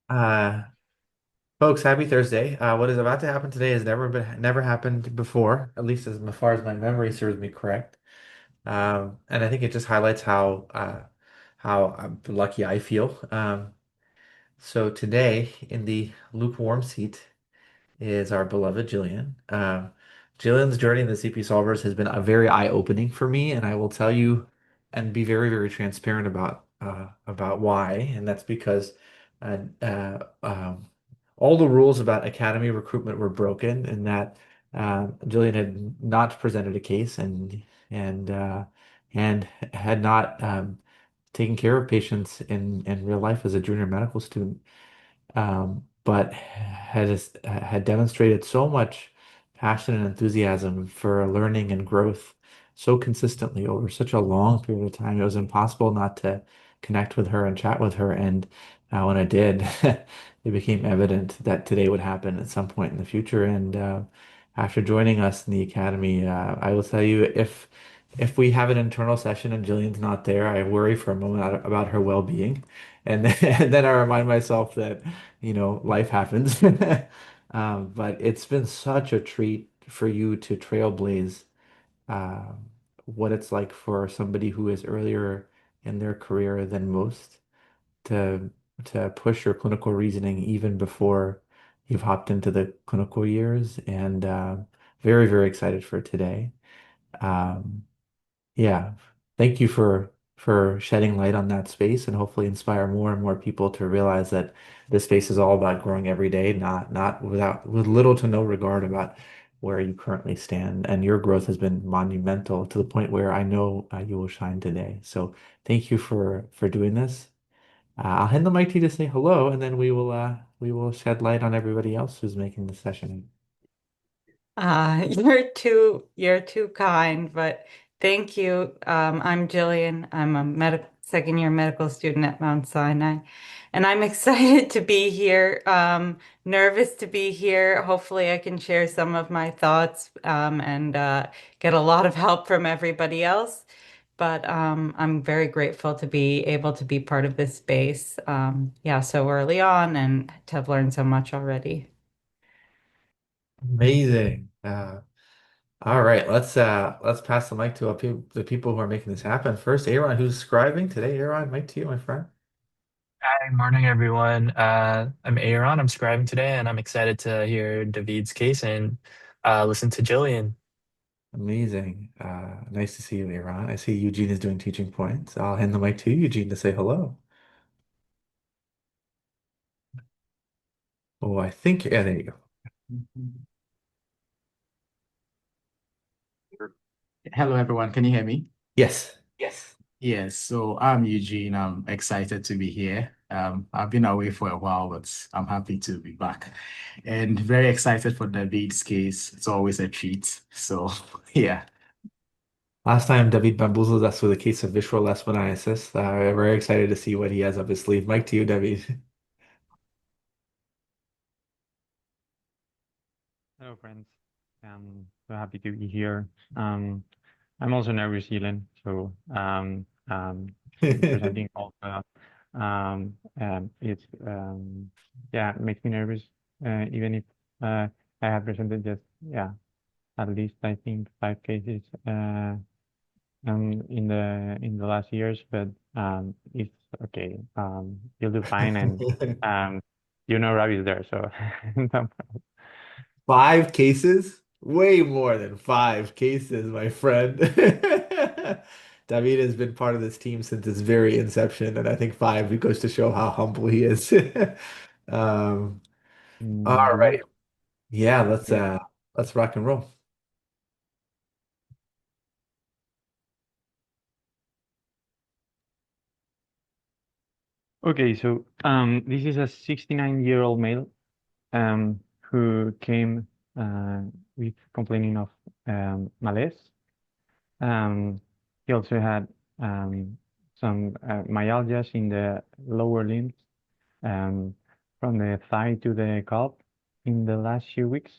Uh, Folks, happy Thursday. What is about to happen today has never happened before, at least as far as my memory serves me correct. And I think it just highlights how lucky I feel. So today in the lukewarm seat is our beloved Jillian. Jillian's journey in the CP solvers has been a very eye-opening for me, and I will tell you and be very transparent about why. And that's because uh, uh, um, all the rules about academy recruitment were broken, and that Jillian had not presented a case and uh, and had not taken care of patients in real life as a junior medical student, but had demonstrated so much passion and enthusiasm for learning and growth so consistently over such a long period of time. It was impossible not to connect with her and chat with her. And when I did, it became evident that today would happen at some point in the future. And after joining us in the academy, I will tell you if we have an internal session and Jillian's not there, I worry for a moment about her well-being. And and then I remind myself that, life happens. But it's been such a treat for you to trailblaze what it's like for somebody who is earlier in their career than most to to push your clinical reasoning even before you've hopped into the clinical years. And very excited for today. Um, yeah. Thank you for shedding light on that space and hopefully inspire more and more people to realize that this space is all about growing every day, not with little to no regard about where you currently stand. And your growth has been monumental to the point where I know you will shine today. So thank you for doing this. I'll hand the mic to you to say hello, and then we will shed light on everybody else who's making the session. You're too kind, but thank you. I'm Jillian. I'm a second year medical student at Mount Sinai, and I'm excited to be here. Nervous to be here. Hopefully, I can share some of my thoughts and get a lot of help from everybody else. But I'm very grateful to be able to be part of this space. Yeah, so early on and to have learned so much already. Amazing. All right, let's pass the mic to the people who are making this happen. First, Aaron, who's scribing today. Aaron, mic to you, my friend. Hi, morning everyone. I'm Aaron. I'm scribing today, and I'm excited to hear David's case and listen to Jillian. Amazing. Nice to see you, Aaron. I see Eugene is doing teaching points. I'll hand the mic to you, Eugene, to say hello. Oh, I think, yeah, there you go. Hello, everyone. Can you hear me? Yes. Yes. Yes. So I'm Eugene. I'm excited to be here. I've been away for a while, but I'm happy to be back and very excited for David's case. It's always a treat. So, yeah. Last time David bamboozled us with a case of visceral leishmaniasis. We're very excited to see what he has up his sleeve. Mic to you, David. Hello, friends. So happy to be here. I'm also now New Zealand, so presenting also. It's yeah, it makes me nervous. Even if I have presented just at least I think 5 cases in the last years, but it's okay. You'll do fine, and um, Rabih is there, so no. 5 cases? Way more than 5 cases, my friend. David has been part of this team since its very inception, and I think five goes to show how humble he is. Um, all right. Good. Yeah, Yeah. let's rock and roll. Okay, so this is a 69-year-old male who came uh, with complaining of malaise. Um, he also had some myalgias in the lower limbs, um, from the thigh to the calf in the last few weeks,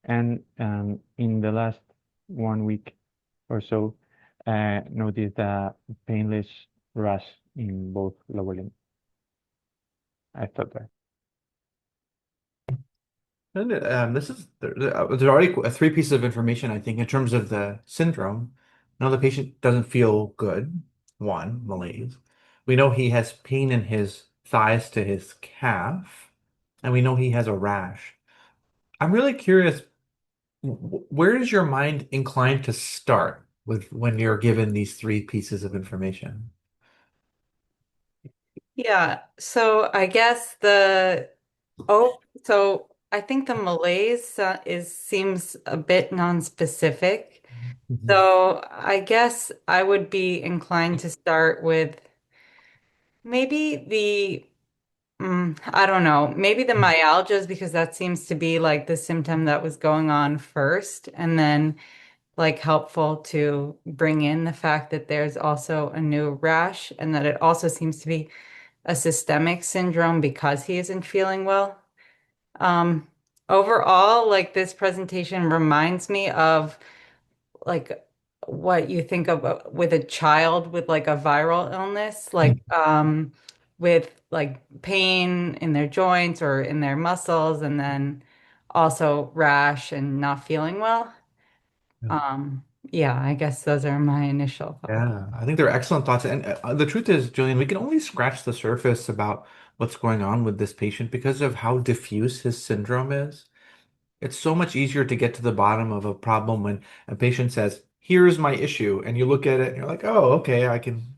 and in the last 1 week or so, noticed a painless rash in both lower limbs. I thought that. And there's already three pieces of information, I think, in terms of the syndrome. Now the patient doesn't feel good. One, malaise. We know he has pain in his thighs to his calf, and we know he has a rash. I'm really curious, where is your mind inclined to start with when you're given these three pieces of information? Yeah, so I guess so I think the malaise is seems a bit non-specific. Mhm. So I guess I would be inclined to start with maybe I don't know, maybe the myalgias because that seems to be like the symptom that was going on first, and then like helpful to bring in the fact that there's also a new rash and that it also seems to be a systemic syndrome because he isn't feeling well. Um, Overall, like this presentation reminds me of like what you think of with a child with like a viral illness, like with like pain in their joints or in their muscles, and then also rash and not feeling well. Yeah, I guess those are my initial thoughts. Yeah, I think they're excellent thoughts. And the truth is, Julian, we can only scratch the surface about what's going on with this patient because of how diffuse his syndrome is. It's so much easier to get to the bottom of a problem when a patient says, "Here's my issue," and you look at it and you're like, "Oh, okay,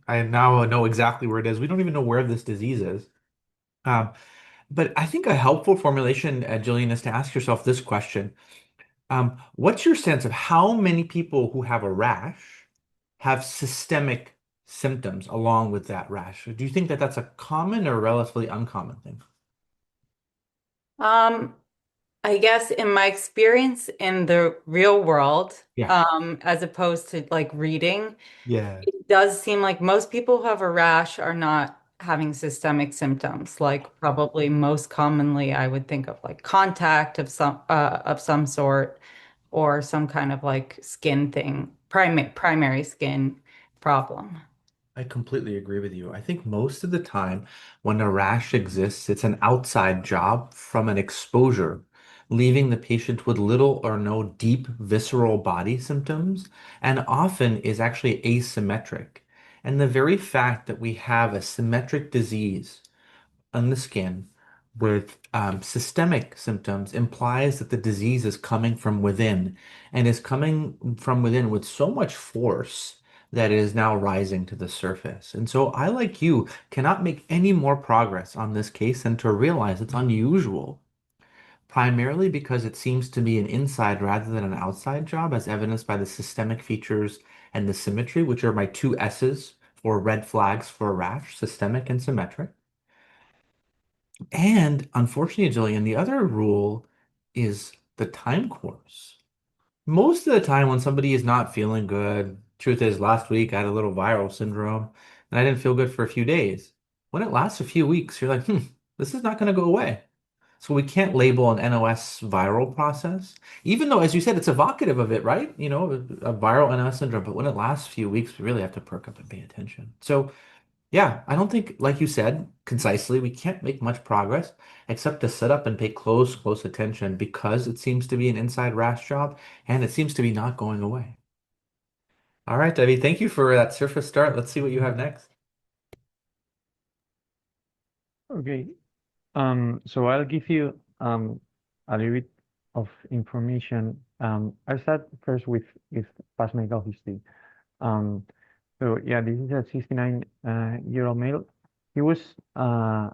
I now know exactly where it is." We don't even know where this disease is. Um, but I think a helpful formulation, Jillian, is to ask yourself this question. What's your sense of how many people who have a rash have systemic symptoms along with that rash? Do you think that that's a common or relatively uncommon thing? Um, I guess in my experience in the real world, Yeah. as opposed to like reading, Yeah. it does seem like most people who have a rash are not having systemic symptoms. Like probably most commonly, I would think of like contact of some sort or some kind of like skin thing, primary skin problem. I completely agree with you. I think most of the time when a rash exists, it's an outside job from an exposure, leaving the patient with little or no deep visceral body symptoms, and often is actually asymmetric. And the very fact that we have a symmetric disease on the skin with systemic symptoms implies that the disease is coming from within and is coming from within with so much force that it is now rising to the surface. And so I, like you, cannot make any more progress on this case than to realize it's unusual, primarily because it seems to be an inside rather than an outside job, as evidenced by the systemic features and the symmetry, which are my two S's for red flags for a rash, systemic and symmetric. And unfortunately, Jillian, the other rule is the time course. Most of the time, when somebody is not feeling good, truth is, last week I had a little viral syndrome and I didn't feel good for a few days. When it lasts a few weeks, you're like, this is not going to go away. So we can't label an NOS viral process, even though, as you said, it's evocative of it, right? You know, a viral NOS syndrome. But when it lasts a few weeks, we really have to perk up and pay attention. So yeah, I don't think, like you said, concisely, we can't make much progress except to sit up and pay close, close attention because it seems to be an inside rash job and it seems to be not going away. All right, Debbie, thank you for that surface start. Let's see what you have next. Okay. So I'll give you a little bit of information. I'll start first with past medical history. Um, so yeah, this is a 69 year old male. He was uh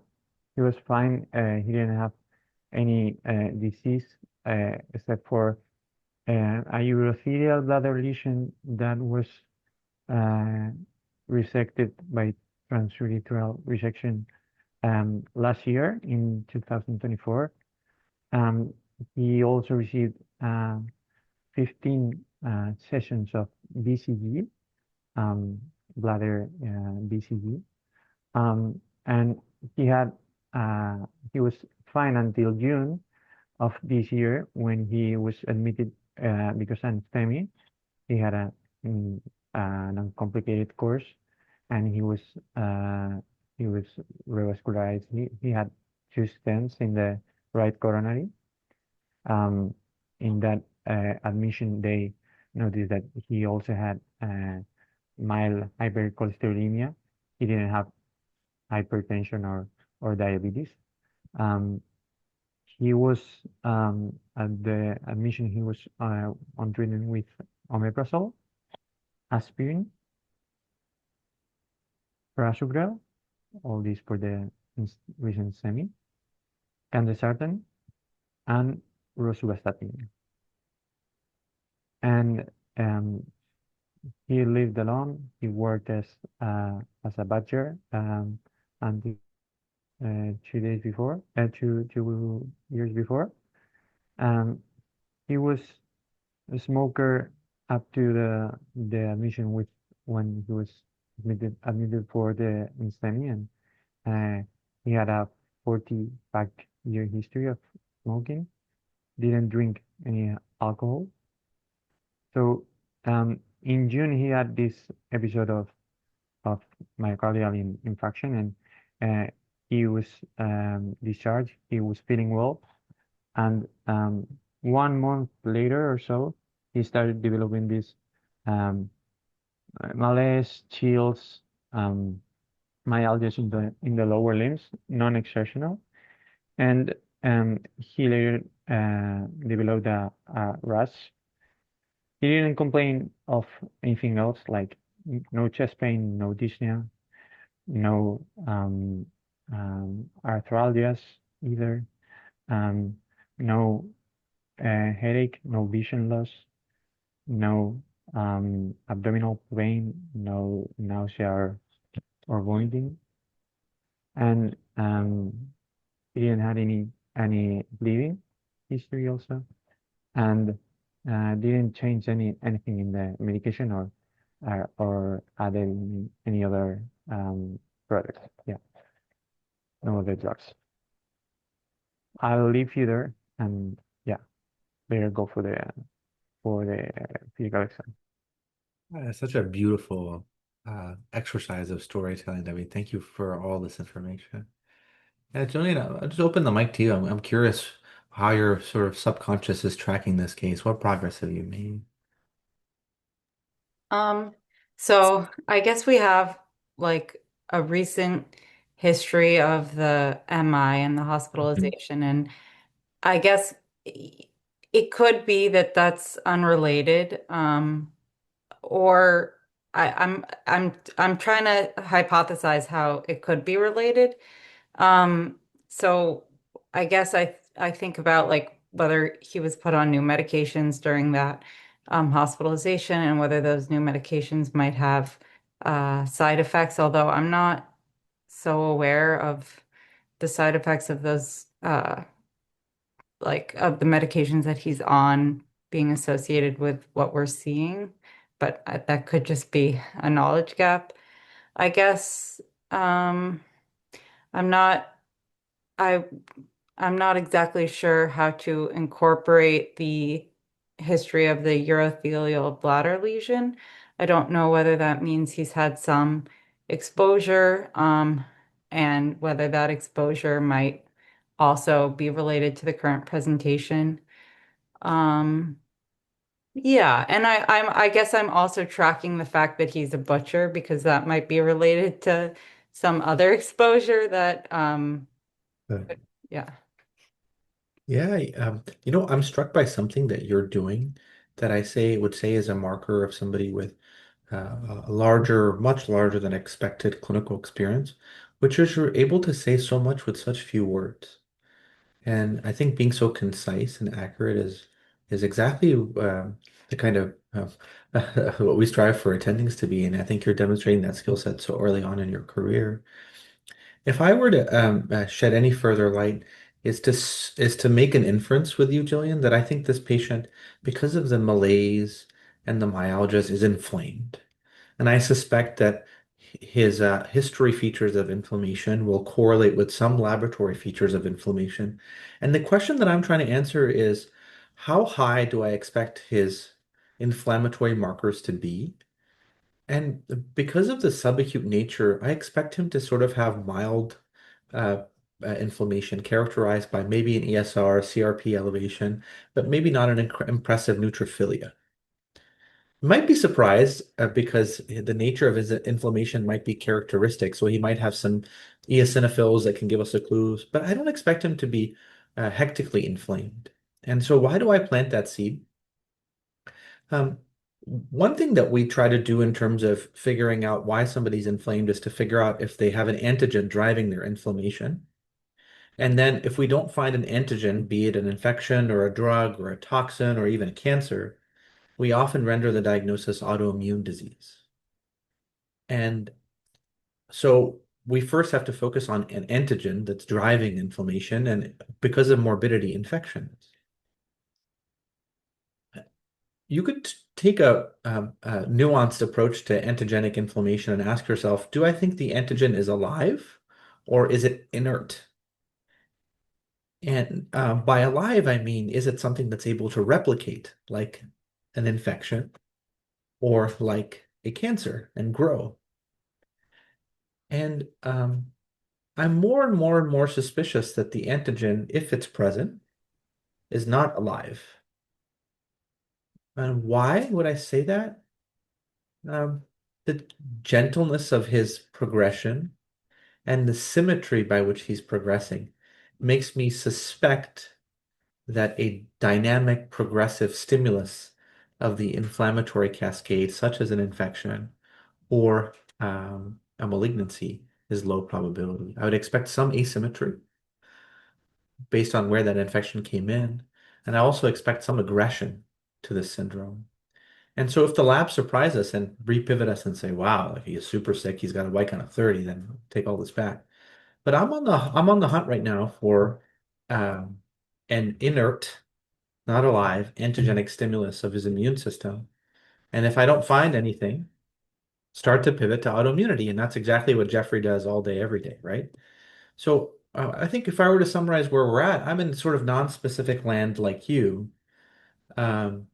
he was fine. He didn't have any disease except for a urothelial bladder lesion that was uh, resected by transurethral resection last year in 2024. Um, he also received 15 sessions of BCG, um, bladder BCG, and he had he was fine until June of this year when he was admitted because anesthemia. He had an uncomplicated course, and he was revascularized. He had two stents in the right coronary. Um, in that admission, they noticed that he also had mild hypercholesterolemia. He didn't have hypertension or diabetes. Um, he was at the admission. He was on treatment with omeprazole, aspirin, prasugrel, all these for the recent semi, candesartan, and rosuvastatin. And um, he lived alone. He worked as a butcher until 2 days before, 2 years before. Um, he was a smoker up to the admission with when he was admitted for the STEMI, and uh, he had a 45-year history of smoking. Didn't drink any alcohol. So in June he had this episode of myocardial infarction, and he was discharged. He was feeling well, and 1 month later or so, he started developing this um, malaise, chills, um, myalgias in the lower limbs, non-exertional, and he later developed a rash. He didn't complain of anything else, like no chest pain, no dyspnea, no arthralgias either, um, no headache, no vision loss, no abdominal pain, no nausea or vomiting, and he didn't have any bleeding history also, and didn't change anything in the medication or added any other products. Yeah, no other drugs. I'll leave you there, and yeah, better go for the physical exam. Such a beautiful exercise of storytelling, David. Thank you for all this information. Yeah, Julian, I'll just open the mic to you. I'm curious how your sort of subconscious is tracking this case. What progress have you made? Um, so I guess we have like a recent history of the MI and the Mhm. hospitalization, and I guess it could be that that's unrelated, or I'm trying to hypothesize how it could be related. So I guess I think about like whether he was put on new medications during that hospitalization and whether those new medications might have side effects, although I'm not so aware of the side effects of those like of the medications that he's on being associated with what we're seeing, but that could just be a knowledge gap. I guess um, I'm not I I'm not exactly sure how to incorporate the history of the urothelial bladder lesion. I don't know whether that means he's had some exposure, and whether that exposure might also be related to the current presentation. Um, yeah, and I guess I'm also tracking the fact that he's a butcher because that might be related to some other exposure that Good. yeah. Yeah, I'm struck by something that you're doing that I say would say is a marker of somebody with a larger, much larger than expected clinical experience, which is you're able to say so much with such few words. And I think being so concise and accurate is exactly the kind of what we strive for attendings to be. And I think you're demonstrating that skill set so early on in your career. If I were to shed any further light, is to make an inference with you, Jillian, that I think this patient, because of the malaise and the myalgias, is inflamed. And I suspect that his history features of inflammation will correlate with some laboratory features of inflammation. And the question that I'm trying to answer is, how high do I expect his inflammatory markers to be? And because of the subacute nature, I expect him to sort of have mild uh, inflammation characterized by maybe an ESR, CRP elevation, but maybe not an impressive neutrophilia. Might be surprised because the nature of his inflammation might be characteristic. So he might have some eosinophils that can give us a clue, but I don't expect him to be hectically inflamed. And so why do I plant that seed? Um, One thing that we try to do in terms of figuring out why somebody's inflamed is to figure out if they have an antigen driving their inflammation. And then if we don't find an antigen, be it an infection or a drug or a toxin or even a cancer, we often render the diagnosis autoimmune disease. And so we first have to focus on an antigen that's driving inflammation and because of morbidity, infections. You could take a nuanced approach to antigenic inflammation and ask yourself, do I think the antigen is alive or is it inert? And by alive, I mean, is it something that's able to replicate like an infection or like a cancer and grow? And I'm more and more and more suspicious that the antigen, if it's present, is not alive. And why would I say that? Um, the gentleness of his progression and the symmetry by which he's progressing makes me suspect that a dynamic progressive stimulus of the inflammatory cascade, such as an infection or a malignancy, is low probability. I would expect some asymmetry based on where that infection came in. And I also expect some aggression to this syndrome. And so if the labs surprise us and repivot us and say, wow, if he is super sick, he's got a white count of 30, then take all this back. But I'm on the hunt right now for um, an inert, not alive, antigenic stimulus of his immune system. And if I don't find anything, start to pivot to autoimmunity. And that's exactly what Jeffrey does all day, every day, right? So I think if I were to summarize where we're at, I'm in sort of non-specific land like you. Um,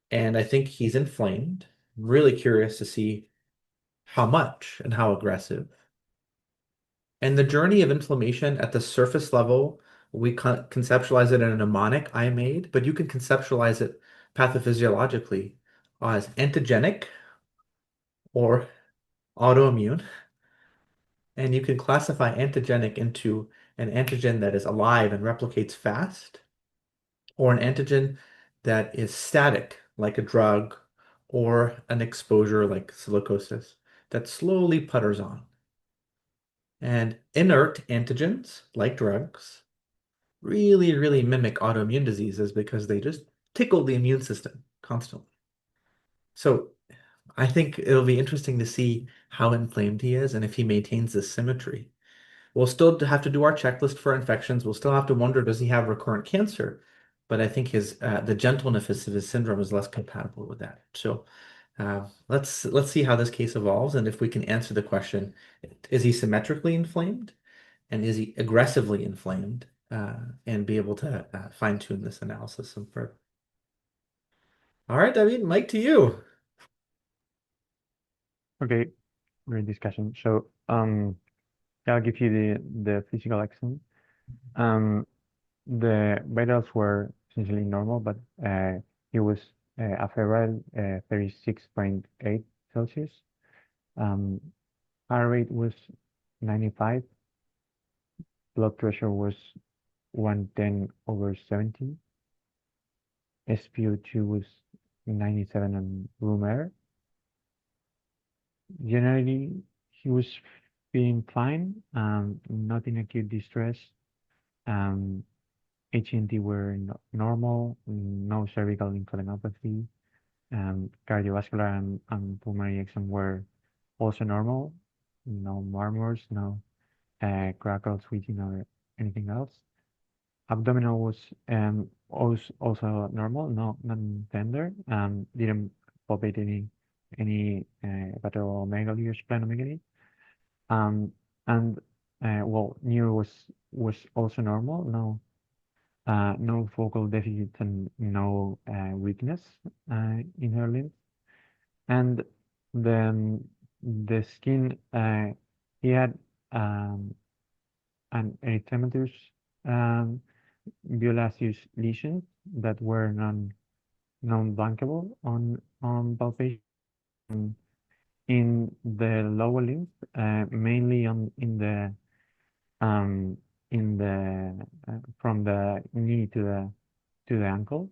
and I think he's inflamed. I'm really curious to see how much and how aggressive. And the journey of inflammation at the surface level, we conceptualize it in a mnemonic I made, but you can conceptualize it pathophysiologically as antigenic or autoimmune. And you can classify antigenic into an antigen that is alive and replicates fast, or an antigen that is static, like a drug, or an exposure like silicosis, that slowly putters on. And inert antigens, like drugs, really, really mimic autoimmune diseases because they just tickle the immune system constantly. So I think it'll be interesting to see how inflamed he is and if he maintains this symmetry. We'll still have to do our checklist for infections. We'll still have to wonder, does he have recurrent cancer? But I think his the gentleness of his syndrome is less compatible with that. So let's see how this case evolves, and if we can answer the question, is he symmetrically inflamed, and is he aggressively inflamed, and be able to fine tune this analysis some further. All right, David, Mike, to you. Okay, great discussion. So, I'll give you the physical exam. The vitals were essentially normal, but it was a febrile 36.8 Celsius. Um, heart rate was 95. Blood pressure was 110/70. SpO2 was 97 on room air. Generally, he was feeling fine, not in acute distress. HNT were normal, no cervical lymphadenopathy. Cardiovascular and pulmonary exam were also normal, no murmurs, no crackles, wheezing, or anything else. Abdominal was also normal, no non-tender, didn't palpate any hepatomegaly or splenomegaly. And well, neuro was also normal, no focal deficit and no weakness in her limbs. And the skin, he had an erythematous um, bullaceous lesions that were non-blankable on palpation in the lower limbs, mainly on um, in the from the knee to the ankle.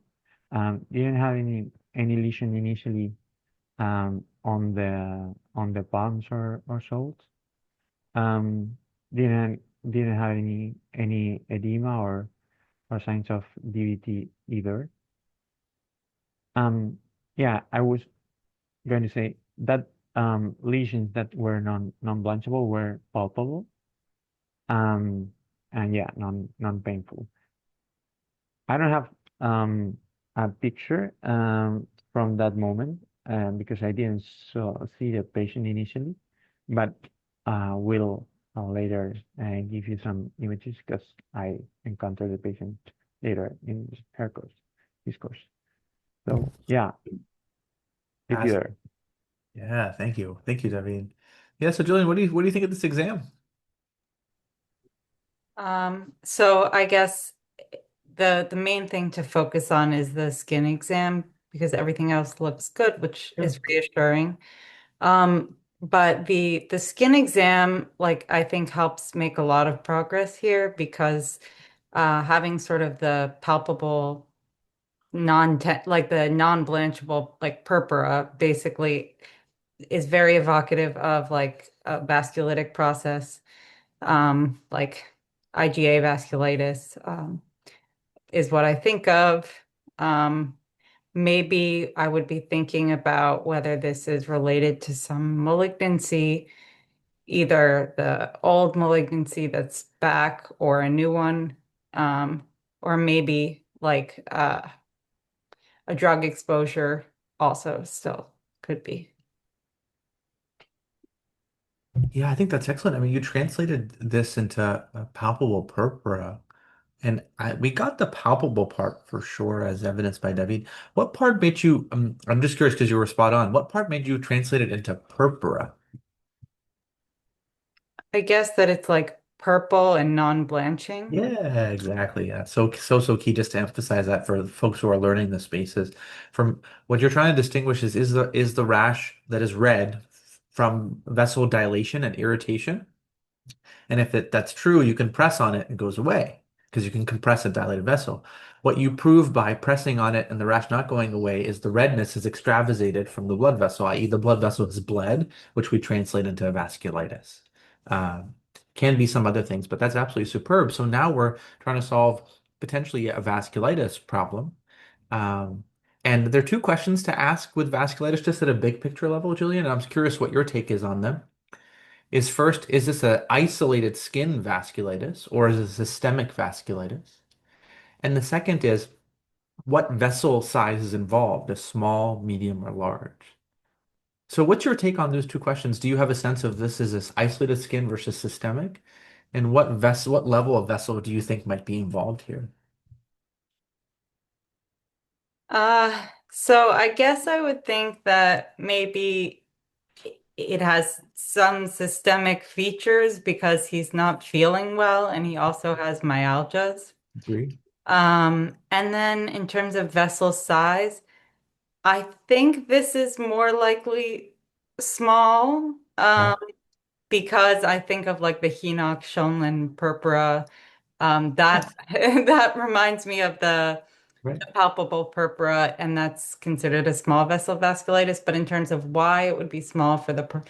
Didn't have any lesion initially on the palms or soles. Um, didn't didn't have any edema or signs of DVT either. Um, yeah, I was going to say that lesions that were non-blanchable were palpable. Um, and yeah, non-painful. I don't have a picture from that moment because I didn't see the patient initially, but will later give you some images because I encountered the patient later in her course, his course. So yeah, take you Ask. there. Yeah, thank you. Thank you, David. Yeah, so Julian, what do you think of this exam? So I guess the main thing to focus on is the skin exam because everything else looks good, which Sure. is reassuring. But the skin exam, like I think helps make a lot of progress here because having sort of the palpable like the non-blanchable like purpura basically is very evocative of like a vasculitic process, like IgA vasculitis, is what I think of. Um, Maybe I would be thinking about whether this is related to some malignancy, either the old malignancy that's back or a new one, or maybe like a drug exposure also still could be. Yeah, I think that's excellent. I mean, you translated this into a palpable purpura, and we got the palpable part for sure, as evidenced by David. What part made you? I'm just curious because you were spot on. What part made you translate it into purpura? I guess that it's like purple and non-blanching. Yeah, exactly. Yeah. So key just to emphasize that for folks who are learning the spaces. From what you're trying to distinguish is the rash that is red from vessel dilation and irritation. And if that's true, you can press on it and it goes away because you can compress a dilated vessel. What you prove by pressing on it and the rash not going away is the redness is extravasated from the blood vessel, i.e., the blood vessel has bled, which we translate into vasculitis. Um, can be some other things, but that's absolutely superb. So now we're trying to solve potentially a vasculitis problem. Um, and there are two questions to ask with vasculitis, just at a big picture level, Julian. And I'm curious what your take is on them. Is first, is this an isolated skin vasculitis or is it systemic vasculitis? And the second is, what vessel size is involved, a small, medium, or large? So what's your take on those two questions? Do you have a sense of this isolated skin versus systemic? And what level of vessel do you think might be involved here? So I guess I would think that maybe it has some systemic features because he's not feeling well and he also has myalgias. Agree. And then in terms of vessel size, I think this is more likely small, Yeah. because I think of like the Hinoch Schönlein purpura. Yes. That that reminds me of Right. the palpable purpura, and that's considered a small vessel vasculitis. But in terms of why it would be small for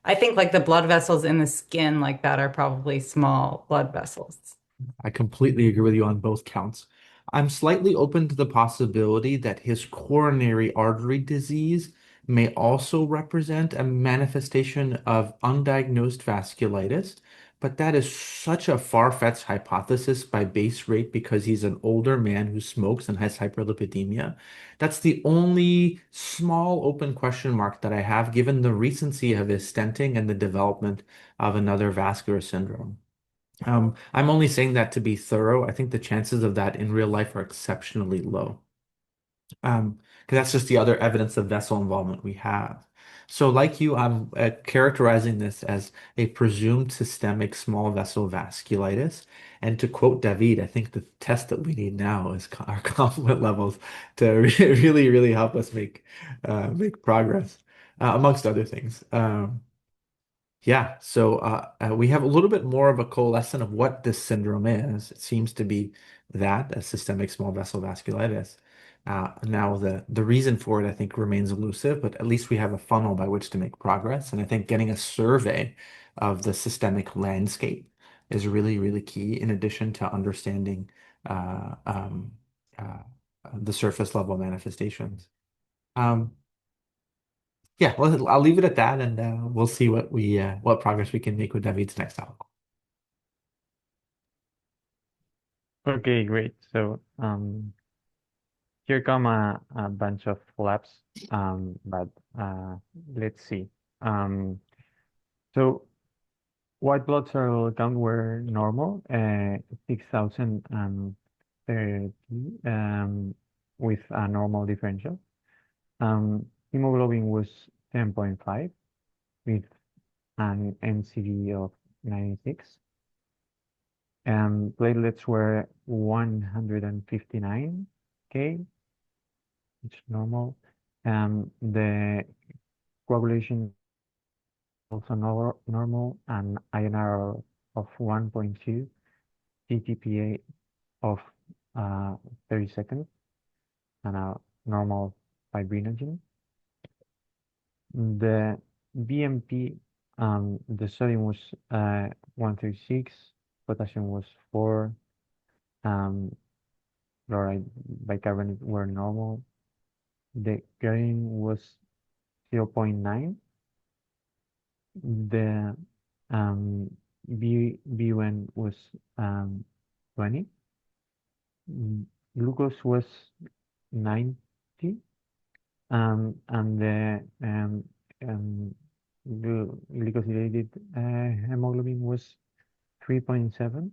I think like the blood vessels in the skin like that are probably small blood vessels. I completely agree with you on both counts. I'm slightly open to the possibility that his coronary artery disease may also represent a manifestation of undiagnosed vasculitis, but that is such a far-fetched hypothesis by base rate because he's an older man who smokes and has hyperlipidemia. That's the only small open question mark that I have given the recency of his stenting and the development of another vascular syndrome. I'm only saying that to be thorough. I think the chances of that in real life are exceptionally low. Because that's just the other evidence of vessel involvement we have. So, like you, I'm characterizing this as a presumed systemic small vessel vasculitis. And to quote David, I think the test that we need now is our complement levels to really, really help us make progress, amongst other things. Yeah, so we have a little bit more of a coalescence of what this syndrome is. It seems to be that a systemic small vessel vasculitis. Now the reason for it, I think, remains elusive, but at least we have a funnel by which to make progress. And I think getting a survey of the systemic landscape is really, really key, in addition to understanding uh, um, uh, the surface level manifestations. Um, yeah, well, I'll leave it at that, and we'll see what progress we can make with David's next topic. Okay, great. So here come a bunch of labs, but let's see. Um, so white blood cell count were normal, 6,030, with a normal differential. Hemoglobin was 10.5 with an NCD of 96. Platelets were 159K, which is normal. The coagulation also normal, and INR of 1.2, CTPA of 30 seconds, and a normal fibrinogen. The BMP, the sodium was 136, potassium was 4, chloride, bicarbonate were normal. The creatinine was 0.9. The B1 was 20. Glucose was 90. And the glycosylated hemoglobin was 3.7.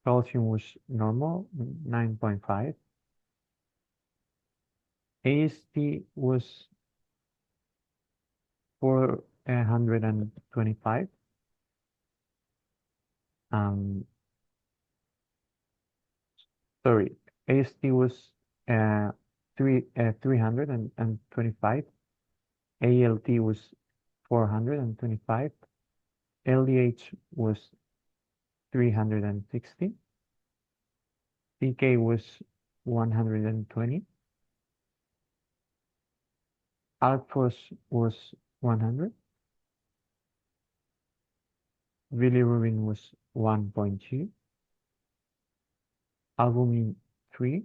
Calcium was normal, 9.5. AST was 425. Um, sorry, AST was 325. ALT was 425. LDH was 360. PK was 120. Alphos was 100. Bilirubin was 1.2. Albumin 3.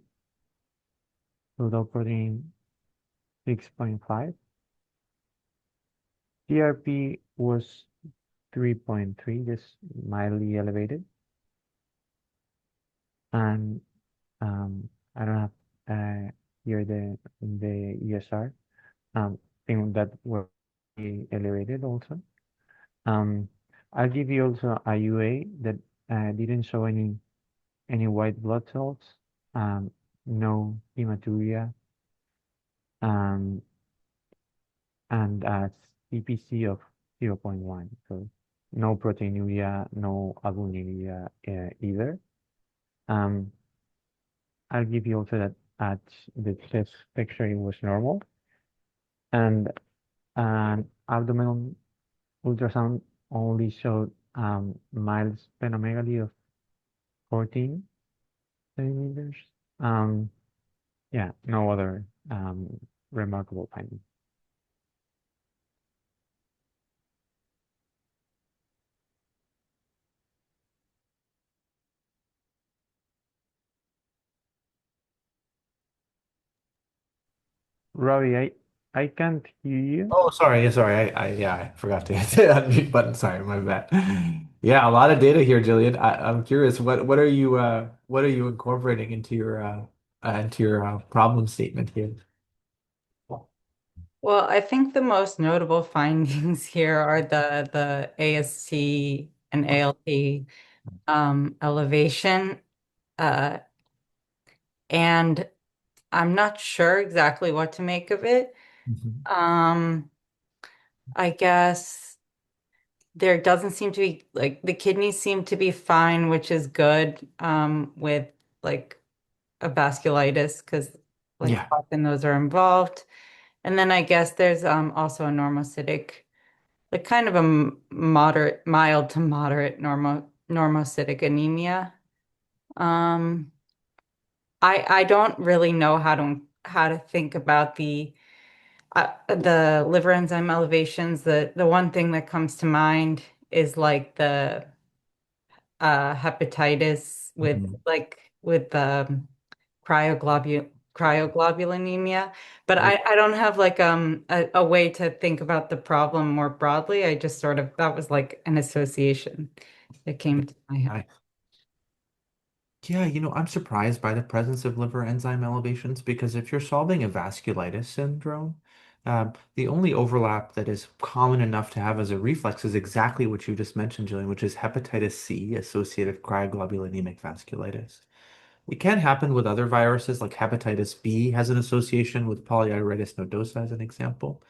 Total protein 6.5. CRP was 3.3, just mildly elevated. And I don't have here the ESR. Thing that were elevated also. I'll give you also a UA that didn't show any white blood cells, no hematuria, um, and a CPC of 0.1. So no proteinuria, no albuminuria either. I'll give you also that at the chest X-ray was normal, and an abdominal ultrasound only showed mild splenomegaly of 14 centimeters. Yeah, no other remarkable findings. Ravi, I can't hear you. Oh, sorry, yeah, sorry. Yeah, I forgot to hit the unmute button. Sorry, my bad. Yeah, a lot of data here, Jillian. I'm curious, what are you incorporating into your problem statement here? Well, I think the most notable findings here are the AST and ALT elevation, and I'm not sure exactly what to make of it. Mhm. Um, I guess there doesn't seem to be like the kidneys seem to be fine, which is good with like a vasculitis because like Yeah. often those are involved. And then I guess there's also a normocytic, like kind of a moderate, mild to moderate normocytic anemia. Um, I don't really know how to think about the liver enzyme elevations. The one thing that comes to mind is like the hepatitis Mhm. with cryoglobulinemia. But Right. I don't have like a way to think about the problem more broadly. I just sort of that was like an association that came to my head. Yeah, I'm surprised by the presence of liver enzyme elevations because if you're solving a vasculitis syndrome, the only overlap that is common enough to have as a reflex is exactly what you just mentioned, Jillian, which is hepatitis C associated cryoglobulinemic vasculitis. It can happen with other viruses, like hepatitis B has an association with polyarteritis nodosa as an example.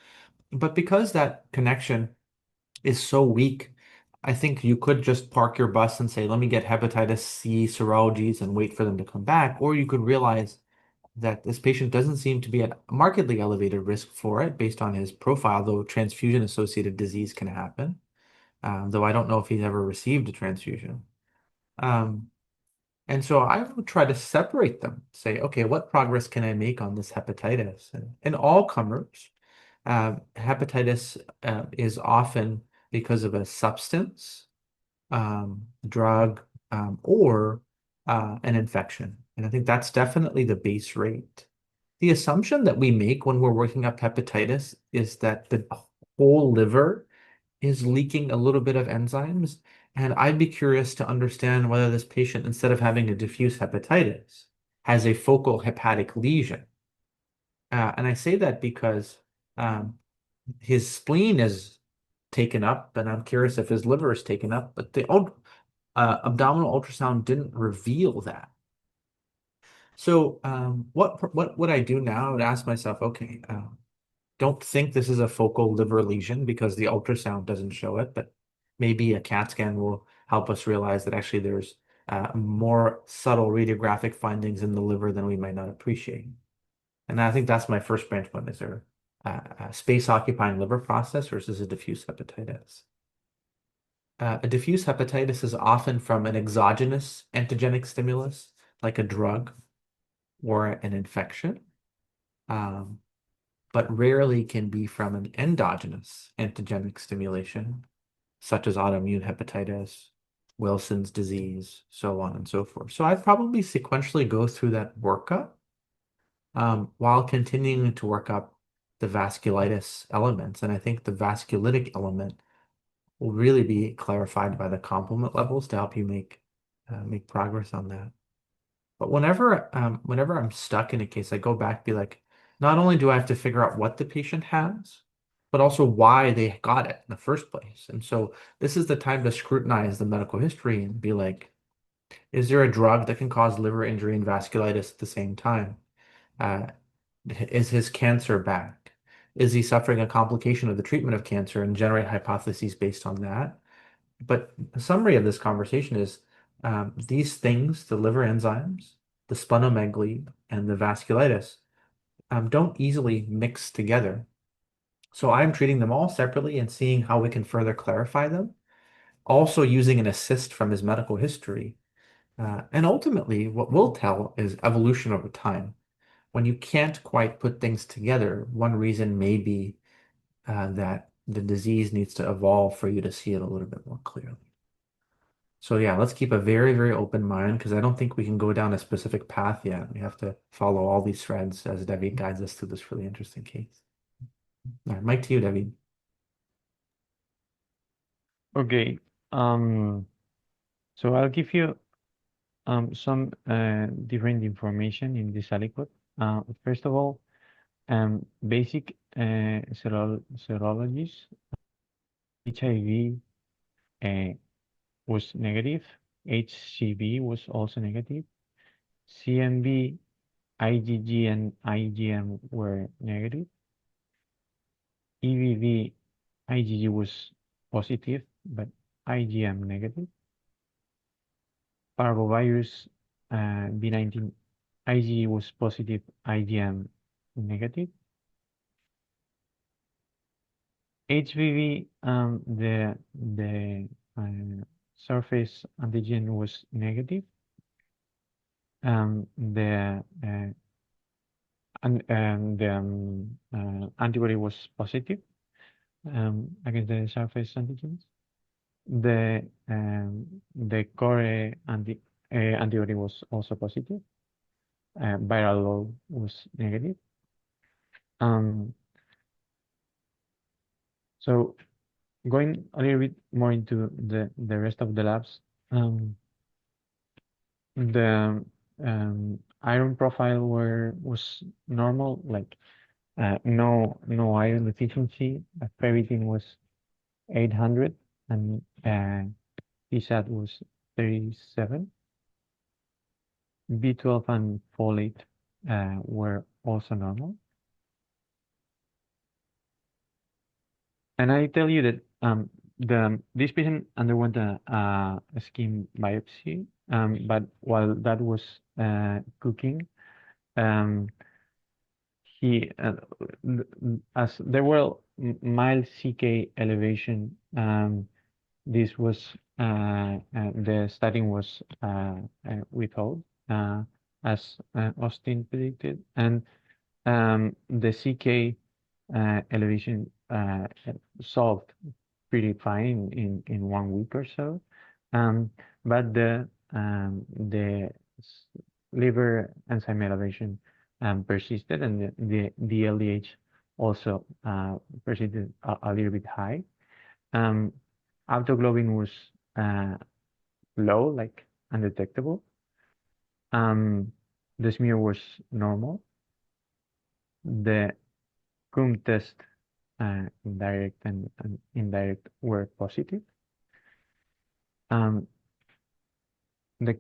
But because that connection is so weak, I think you could just park your bus and say, let me get hepatitis C serologies and wait for them to come back. Or you could realize that this patient doesn't seem to be at markedly elevated risk for it based on his profile, though transfusion-associated disease can happen, though I don't know if he's ever received a transfusion. Um, and so I would try to separate them, say, okay, what progress can I make on this hepatitis? And in all comers, hepatitis is often because of a substance, drug, or an infection. And I think that's definitely the base rate. The assumption that we make when we're working up hepatitis is that the whole liver is leaking a little bit of enzymes. And I'd be curious to understand whether this patient, instead of having a diffuse hepatitis, has a focal hepatic lesion. And I say that because um, his spleen is taken up, and I'm curious if his liver is taken up, but the abdominal ultrasound didn't reveal that. So, what would I do now? I would ask myself, okay, don't think this is a focal liver lesion because the ultrasound doesn't show it, but maybe a CAT scan will help us realize that actually there's more subtle radiographic findings in the liver than we might not appreciate. And I think that's my first branch point. Is there a space-occupying liver process versus a diffuse hepatitis? A diffuse hepatitis is often from an exogenous antigenic stimulus, like a drug or an infection. Um, but rarely can be from an endogenous antigenic stimulation, such as autoimmune hepatitis, Wilson's disease, so on and so forth. So I'd probably sequentially go through that workup while continuing to work up the vasculitis elements. And I think the vasculitic element will really be clarified by the complement levels to help you make progress on that. But whenever I'm stuck in a case, I go back, be like, not only do I have to figure out what the patient has, but also why they got it in the first place. And so this is the time to scrutinize the medical history and be like, is there a drug that can cause liver injury and vasculitis at the same time? Uh, is his cancer back? Is he suffering a complication of the treatment of cancer and generate hypotheses based on that? But the summary of this conversation is these things, the liver enzymes, the splenomegaly, and the vasculitis, don't easily mix together. So I'm treating them all separately and seeing how we can further clarify them, also using an assist from his medical history. And ultimately, what we'll tell is evolution over time. When you can't quite put things together, one reason may be that the disease needs to evolve for you to see it a little bit more clearly. So yeah, let's keep a very, very open mind because I don't think we can go down a specific path yet. We have to follow all these threads as David guides us through this really interesting case. All right, Mike to you, David. Okay. Um, so I'll give you some different information in this aliquot. First of all, basic serologies. HIV uh, was negative. HCV was also negative. CMV IgG and IgM were negative. EBV IgG was positive, but IgM negative. Parvovirus B19 IgG was positive, IgM negative. HBV, the surface antigen was negative. The antibody was positive against the surface antigens. The core antibody was also positive. Viral load was negative. So going a little bit more into the rest of the labs, the iron profile was normal, like no iron deficiency. Ferritin was 800 and PSAT was 37. B12 and folate were also normal. And I tell you that this patient underwent a skin biopsy, but while that was cooking, um, he as there were mild CK elevation, this was the studying was withheld as Austin predicted, and the CK elevation solved pretty fine in 1 week or so, but the liver enzyme elevation persisted, and the LDH also persisted a little bit high. Autoglobin was low, like undetectable. The smear was normal. The cum test, direct and indirect, were positive. The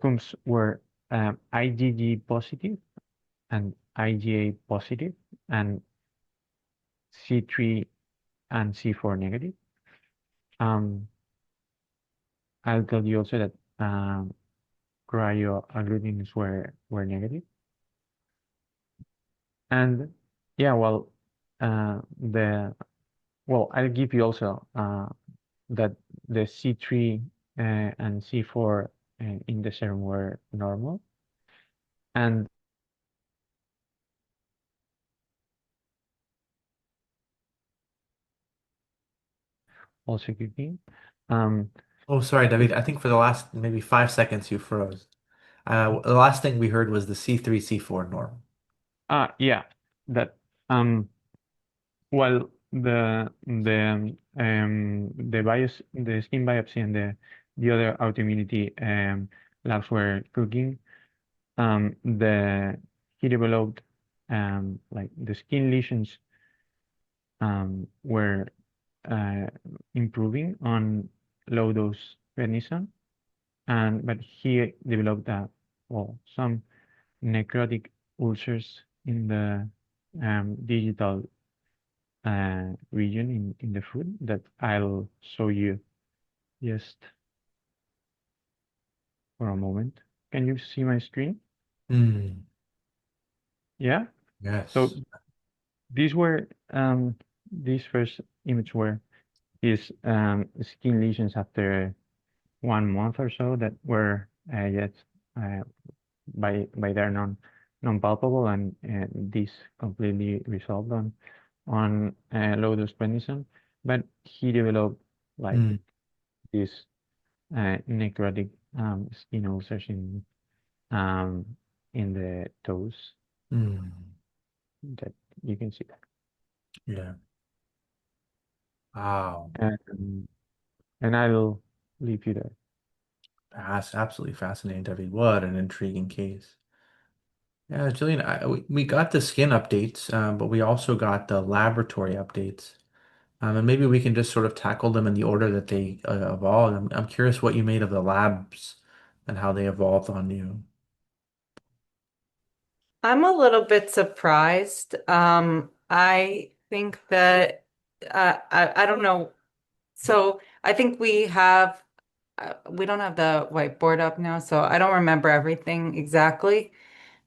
cums were IgG positive and IgA positive and C3 and C4 negative. I'll tell you also that cryoagglutins were negative. And yeah, well, I'll give you also that the C3 and C4 in the serum were normal, and also cooking. Oh, sorry, David. I think for the last maybe 5 seconds you froze. The last thing we heard was the C3, C4 norm. Yeah, that well, the skin biopsy and the other autoimmunity labs were cooking. He developed like the skin lesions were improving on low dose prednisone, but he developed some necrotic ulcers in the digital region in the foot that I'll show you just for a moment. Can you see my screen? Hmm. Yeah. So Yes. these were these first image were his skin lesions after 1 month or so that were yet uh, by their non-palpable, and this completely resolved on low dose prednisone. But he developed like Hmm. this necrotic skin ulcers um, in the toes Hmm. that you can see that. Yeah. Wow. And I'll leave you there. That's absolutely fascinating, David. What an intriguing case. Yeah, Jillian, we got the skin updates, but we also got the laboratory updates. And maybe we can just sort of tackle them in the order that they evolved. I'm curious what you made of the labs and how they evolved on you. I'm a little bit surprised. I think that I don't know. So I think we don't have the whiteboard up now, so I don't remember everything exactly.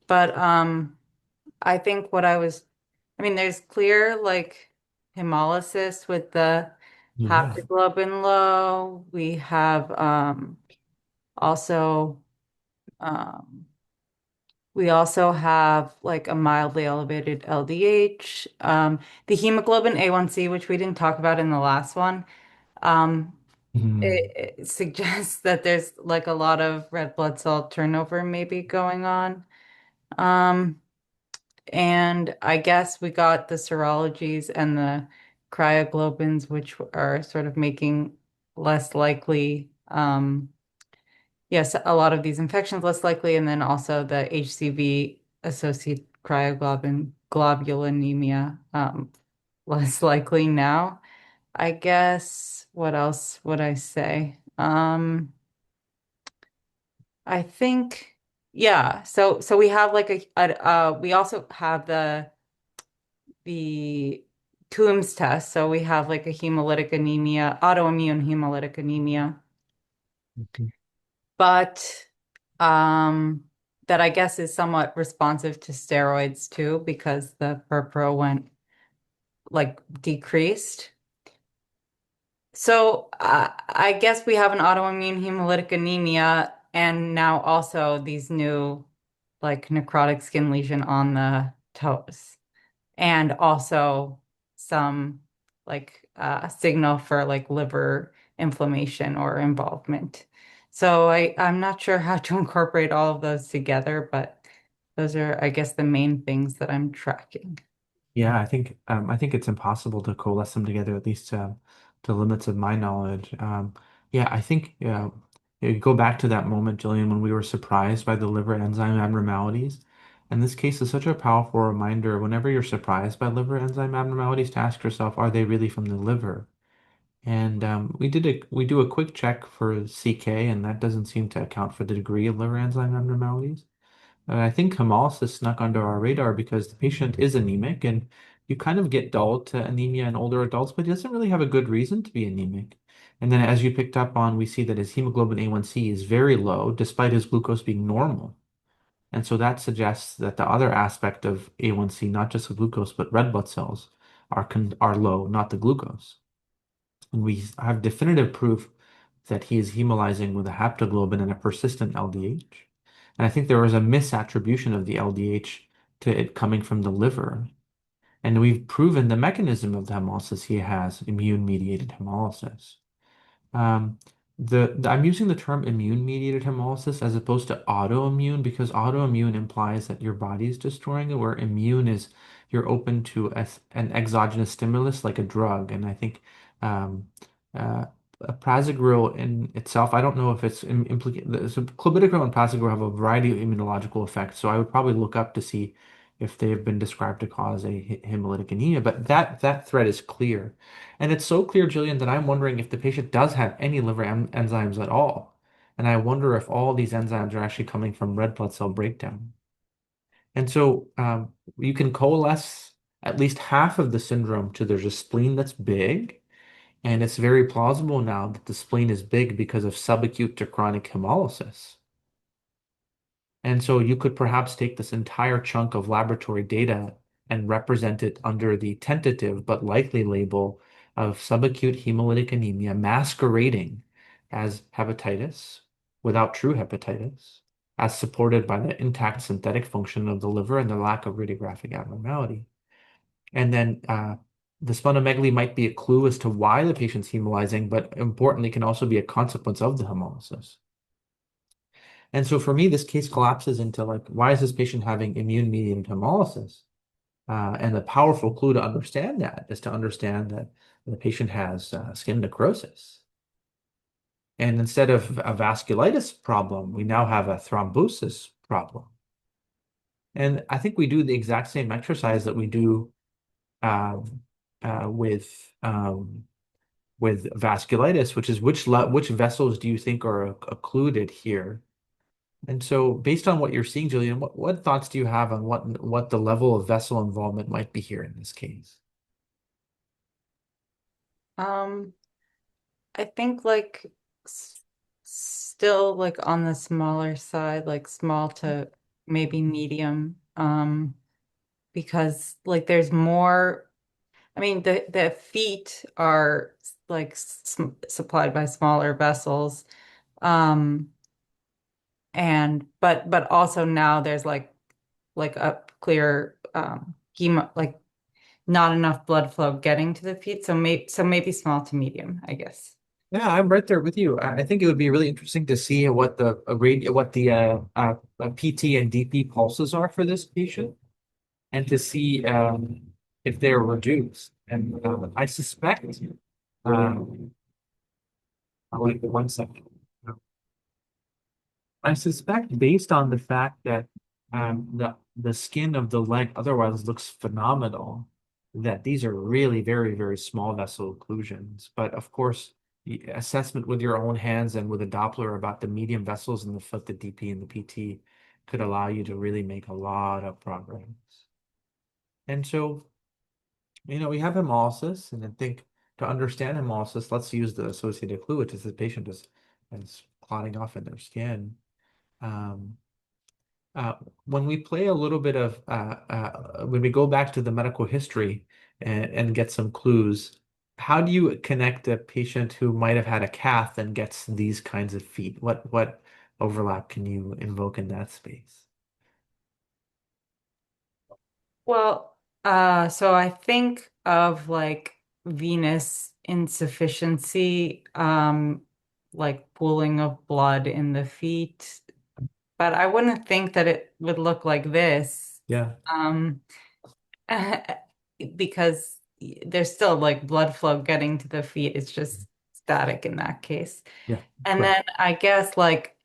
But I think I mean, there's clear like hemolysis with the Yeah. haptoglobin low. We have also um, we also have like a mildly elevated LDH. The hemoglobin A1C, which we didn't talk about in the last one, um, Mhm. it suggests that there's like a lot of red blood cell turnover maybe going on. Um, and I guess we got the serologies and the cryoglobins, which are sort of making less likely, yes, a lot of these infections less likely, and then also the HCV associated globulinemia less likely now. I guess what else would I say? I think yeah. So we have like we also have the Coombs test. So we have like a hemolytic anemia, autoimmune hemolytic anemia, Mhm. but um that I guess is somewhat responsive to steroids too because the ProPro went like decreased. So I guess we have an autoimmune hemolytic anemia and now also these new like necrotic skin lesion on the toes and also some like signal for like liver inflammation or involvement. So I'm not sure how to incorporate all of those together, but those are, I guess, the main things that I'm tracking. Yeah, I think it's impossible to coalesce them together, at least to limits of my knowledge. Yeah, I think you go back to that moment, Jillian, when we were surprised by the liver enzyme abnormalities. And this case is such a powerful reminder whenever you're surprised by liver enzyme abnormalities to ask yourself, are they really from the liver? And we do a quick check for CK, and that doesn't seem to account for the degree of liver enzyme abnormalities. I think hemolysis snuck under our radar because the patient is anemic, and you kind of get dulled to anemia in older adults, but he doesn't really have a good reason to be anemic. And then, as you picked up on, we see that his hemoglobin A1C is very low, despite his glucose being normal. And so that suggests that the other aspect of A1C, not just the glucose, but red blood cells, are low, not the glucose. And we have definitive proof that he is hemolyzing with a haptoglobin and a persistent LDH. And I think there was a misattribution of the LDH to it coming from the liver. And we've proven the mechanism of the hemolysis he has, immune-mediated hemolysis. Um, I'm using the term immune-mediated hemolysis as opposed to autoimmune because autoimmune implies that your body is destroying it, where immune is you're open to an exogenous stimulus like a drug. And I think um, uh, prasugrel in itself, I don't know if it's implicated. So clopidogrel and prasugrel have a variety of immunological effects, so I would probably look up to see if they have been described to cause a hemolytic anemia. But that thread is clear. And it's so clear, Jillian, that I'm wondering if the patient does have any liver enzymes at all. And I wonder if all these enzymes are actually coming from red blood cell breakdown. And so you can coalesce at least half of the syndrome to there's a spleen that's big. And it's very plausible now that the spleen is big because of subacute to chronic hemolysis. And so you could perhaps take this entire chunk of laboratory data and represent it under the tentative but likely label of subacute hemolytic anemia masquerading as hepatitis without true hepatitis, as supported by the intact synthetic function of the liver and the lack of radiographic abnormality. And then the splenomegaly might be a clue as to why the patient's hemolyzing, but importantly, can also be a consequence of the hemolysis. And so for me, this case collapses into like, why is this patient having immune-mediated hemolysis? And the powerful clue to understand that is to understand that the patient has skin necrosis. And instead of a vasculitis problem, we now have a thrombosis problem. And I think we do the exact same exercise that we do um, uh, with um, with vasculitis, which is which vessels do you think are occluded here? And so based on what you're seeing, Julian, what thoughts do you have on what the level of vessel involvement might be here in this case? Um, I think like still like on the smaller side, like small to maybe medium. Because like there's more, I mean the feet are like supplied by smaller vessels. Um, and but also now there's like a clear hemo, like not enough blood flow getting to the feet. So maybe small to medium, I guess. Yeah, I'm right there with you. I think it would be really interesting to see what the PT and DP pulses are for this patient, and to see if they're reduced. And I suspect, um, I'll wait 1 second. I suspect, based on the fact that the skin of the leg otherwise looks phenomenal, that these are really very, very small vessel occlusions. But of course, the assessment with your own hands and with a Doppler about the medium vessels in the foot, the DP and the PT, could allow you to really make a lot of progress. And so, we have hemolysis, and I think to understand hemolysis, let's use the associated clue, which is the patient is clotting off in their skin. Um, uh, when we play a little bit of when we go back to the medical history and get some clues, how do you connect a patient who might have had a cath and gets these kinds of feet? What overlap can you invoke in that space? Well, so I think of like venous insufficiency, like pooling of blood in the feet, but I wouldn't think that it would look like this, Yeah, um, because there's still like blood flow getting to the feet. It's just static in that case. yeah, And right. then I guess like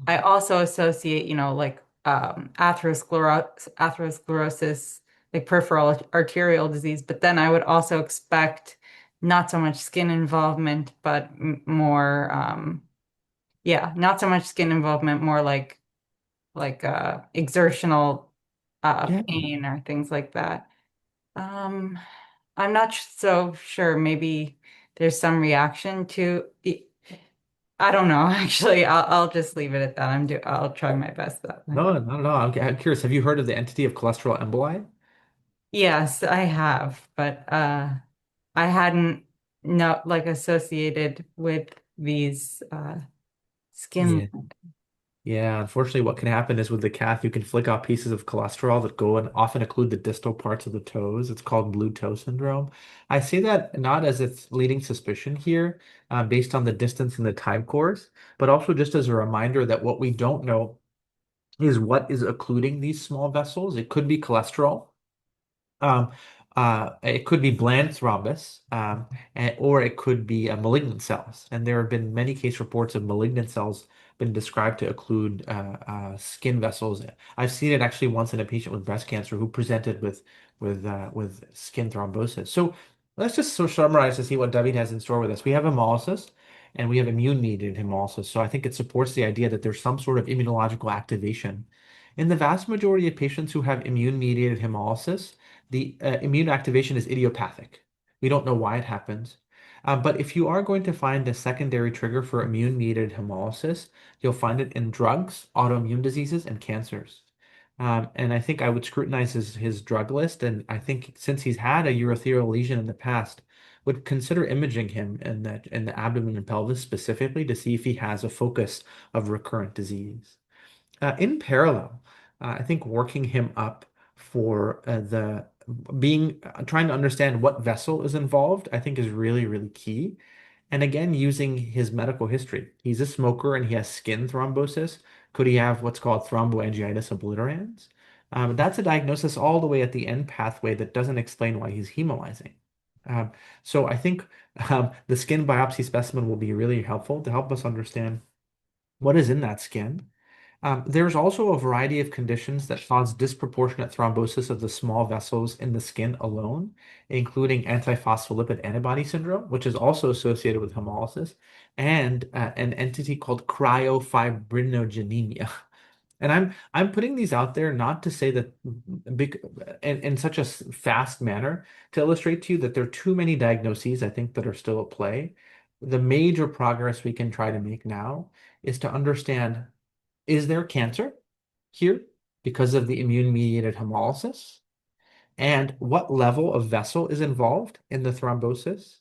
I also associate, like atherosclerosis, like peripheral arterial disease, but then I would also expect not so much skin involvement, but more yeah, not so much skin involvement, more like exertional Yeah. pain or things like that. Um, I'm not so sure. Maybe there's some reaction to. I don't know. Actually, I'll just leave it at that. I'll try my best that way. No, no, no. I'm curious. Have you heard of the entity of cholesterol emboli? Yes, I have, but I hadn't no like associated with these skin. Yeah. Yeah, unfortunately, what can happen is with the calf, you can flick off pieces of cholesterol that go and often occlude the distal parts of the toes. It's called blue toe syndrome. I say that not as its leading suspicion here, based on the distance and the time course, but also just as a reminder that what we don't know is what is occluding these small vessels. It could be cholesterol. Um, it could be bland thrombus, or it could be malignant cells. And there have been many case reports of malignant cells been described to occlude skin vessels. I've seen it actually once in a patient with breast cancer who presented with skin thrombosis. So let's just summarize to see what David has in store with us. We have hemolysis and we have immune-mediated hemolysis. So I think it supports the idea that there's some sort of immunological activation. In the vast majority of patients who have immune-mediated hemolysis, the immune activation is idiopathic. We don't know why it happens. But if you are going to find a secondary trigger for immune-mediated hemolysis, you'll find it in drugs, autoimmune diseases, and cancers. And I think I would scrutinize his drug list. And I think since he's had a urothelial lesion in the past, would consider imaging him in the abdomen and pelvis specifically to see if he has a focus of recurrent disease. In parallel, I think working him up for the being trying to understand what vessel is involved, I think is really, really key. And again, using his medical history. He's a smoker and he has skin thrombosis. Could he have what's called thromboangiitis obliterans? That's a diagnosis all the way at the end pathway that doesn't explain why he's hemolyzing. Um, so I think the skin biopsy specimen will be really helpful to help us understand what is in that skin. There's also a variety of conditions that cause disproportionate thrombosis of the small vessels in the skin alone, including antiphospholipid antibody syndrome, which is also associated with hemolysis, and an entity called cryofibrinogenemia. And I'm putting these out there not to say that in such a fast manner to illustrate to you that there are too many diagnoses I think that are still at play. The major progress we can try to make now is to understand, is there cancer here because of the immune-mediated hemolysis? And what level of vessel is involved in the thrombosis?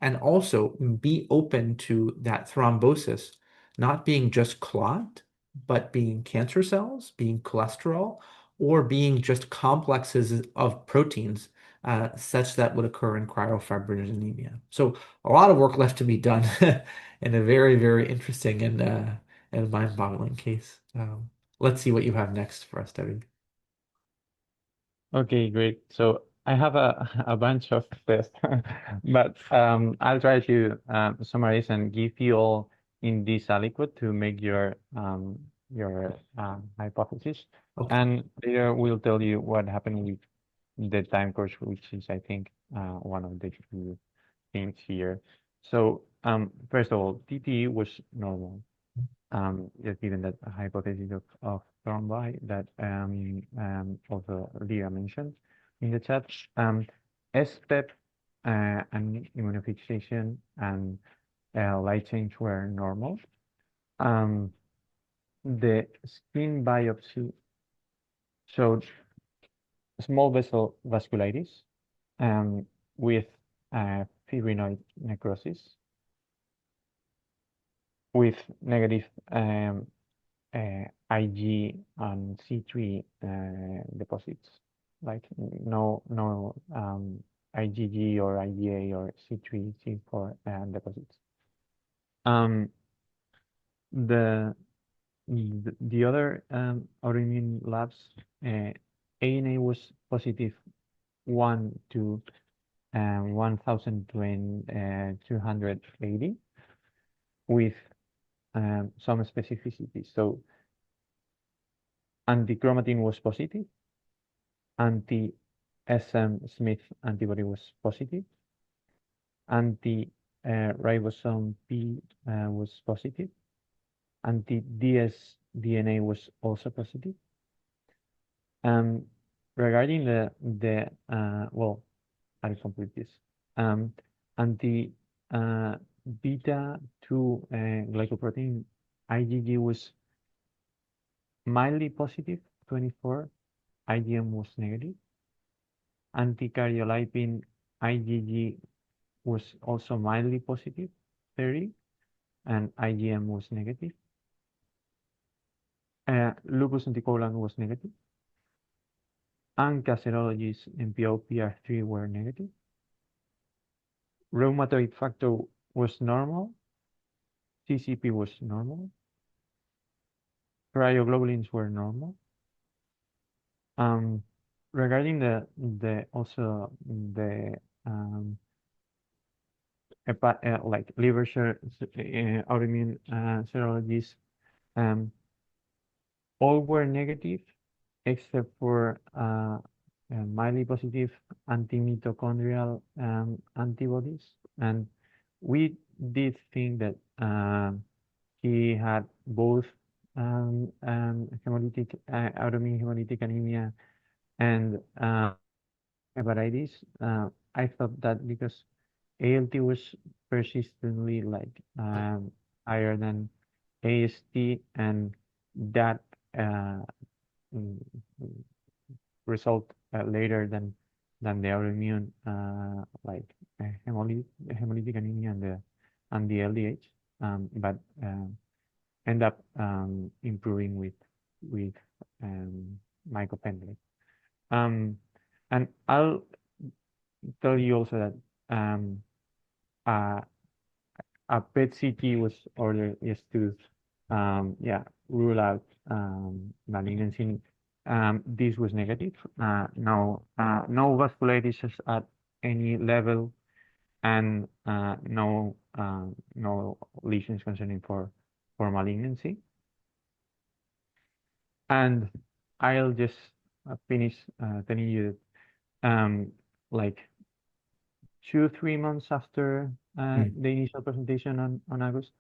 And also be open to that thrombosis not being just clot, but being cancer cells, being cholesterol, or being just complexes of proteins such that would occur in cryofibrogenemia. So a lot of work left to be done in a very, very interesting and mind-boggling case. Let's see what you have next for us, Debbie. Okay, great. So I have a bunch of tests, but I'll try to summarize and give you all in this aliquot to make your hypothesis, Okay. and later we'll tell you what happened with the time course, which is I think one of the key things here. So first of all, TTE was normal. Just given that hypothesis of thrombi that also Leah mentioned in the chat. STEP and immunofixation and light change were normal. The skin biopsy showed small vessel vasculitis with fibrinoid necrosis with negative Ig and C3 deposits, like no IgG or IgA or C3, C4 deposits. Um, the the other autoimmune labs, ANA was positive 1 to 1,280 with some specificity. So anti-chromatin was positive, anti-SM Smith antibody was positive, anti-ribosome P was positive, anti-DS DNA was also positive. Regarding the well, I'll complete this. Anti beta 2 glycoprotein IgG was mildly positive, 24. IgM was negative. Anti-cardiolipin IgG was also mildly positive, 30, and IgM was negative. Lupus anticoagulant was negative. And caserologies MPO PR3 were negative. Rheumatoid factor was normal. CCP was normal. Cryoglobulins were normal. Regarding the also the like liver autoimmune serologies, all were negative except for mildly positive anti-mitochondrial antibodies, and we did think that he had both hemolytic autoimmune hemolytic anemia and hepatitis. I thought that because ALT was persistently like higher than AST, and that mm, result later than the autoimmune like hemolytic anemia and the LDH, but end up improving with mycophenolate. And I'll tell you also that uh, a PET-CT was ordered just to rule out malignancy. This was negative. No vasculitis at any level, and no lesions concerning for malignancy. And I'll just finish telling you that like 2-3 months after the initial presentation on August,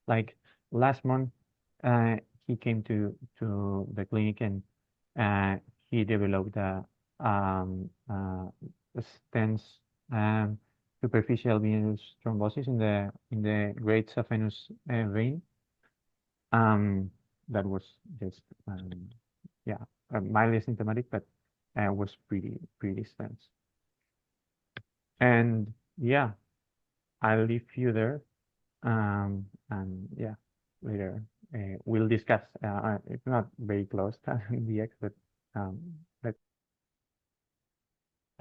like last month, he came to the clinic and uh, he developed a stents superficial venous thrombosis in the great saphenous vein. Um, that was just yeah, mildly symptomatic, but was pretty stents. And yeah, I'll leave you there. And yeah, later we'll discuss. It's not very close to the X, but um, but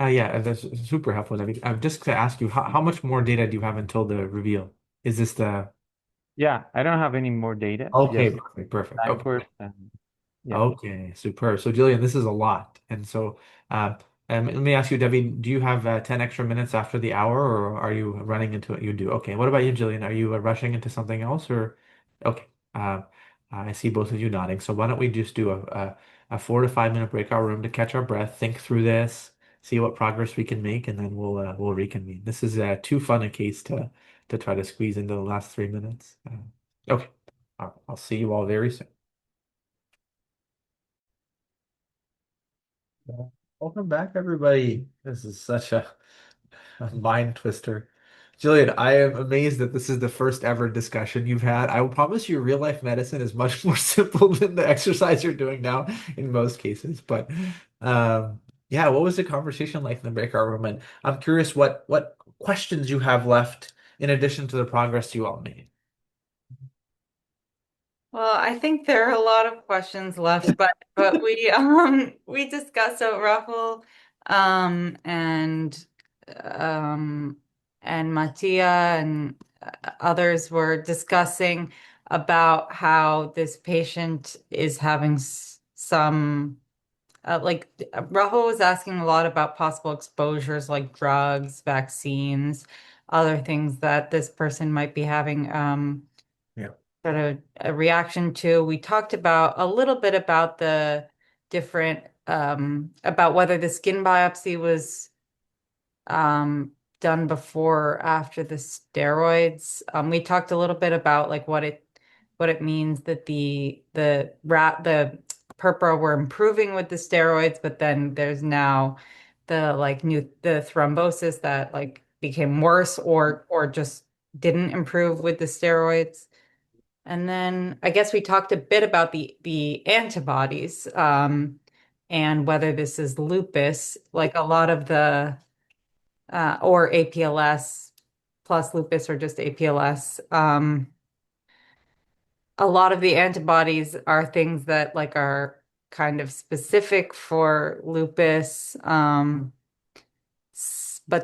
Yeah, that's super helpful, David. I'm just to ask you, how much more data do you have until the reveal? Is this the yeah, I don't have any more data. okay, Just perfect, perfect. time Okay. course. Yeah. Okay, superb. So, Jillian, this is a lot. And so, let me ask you, Debbie, do you have 10 extra minutes after the hour, or are you running into it? You do. Okay. What about you, Jillian? Are you rushing into something else, or okay? I see both of you nodding. So, why don't we just do a 4 to 5 minute breakout room to catch our breath, think through this, see what progress we can make, and then we'll reconvene. This is too fun a case to try to squeeze into the last 3 minutes. Okay. I'll see you all very soon. Yeah. Welcome back, everybody. This is such a mind twister. Jillian, I am amazed that this is the first ever discussion you've had. I will promise you, real life medicine is much more simple than the exercise you're doing now in most cases. But yeah, what was the conversation like in the breakout room? And I'm curious what questions you have left in addition to the progress you all made. Well, I think there are a lot of questions left, but we discussed so Rahul and um Mattia and others were discussing about how this patient is having some like Rahul was asking a lot about possible exposures like drugs, vaccines, other things that this person might be having Yeah. sort of a reaction to. We talked about a little bit about the different about whether the skin biopsy was um done before or after the steroids. We talked a little bit about like what it means that the purpura were improving with the steroids, but then there's now the thrombosis that like became worse or just didn't improve with the steroids. And then I guess we talked a bit about the antibodies, and whether this is lupus, like a lot of the or APLS plus lupus or just APLS. A lot of the antibodies are things that like are kind of specific for lupus, but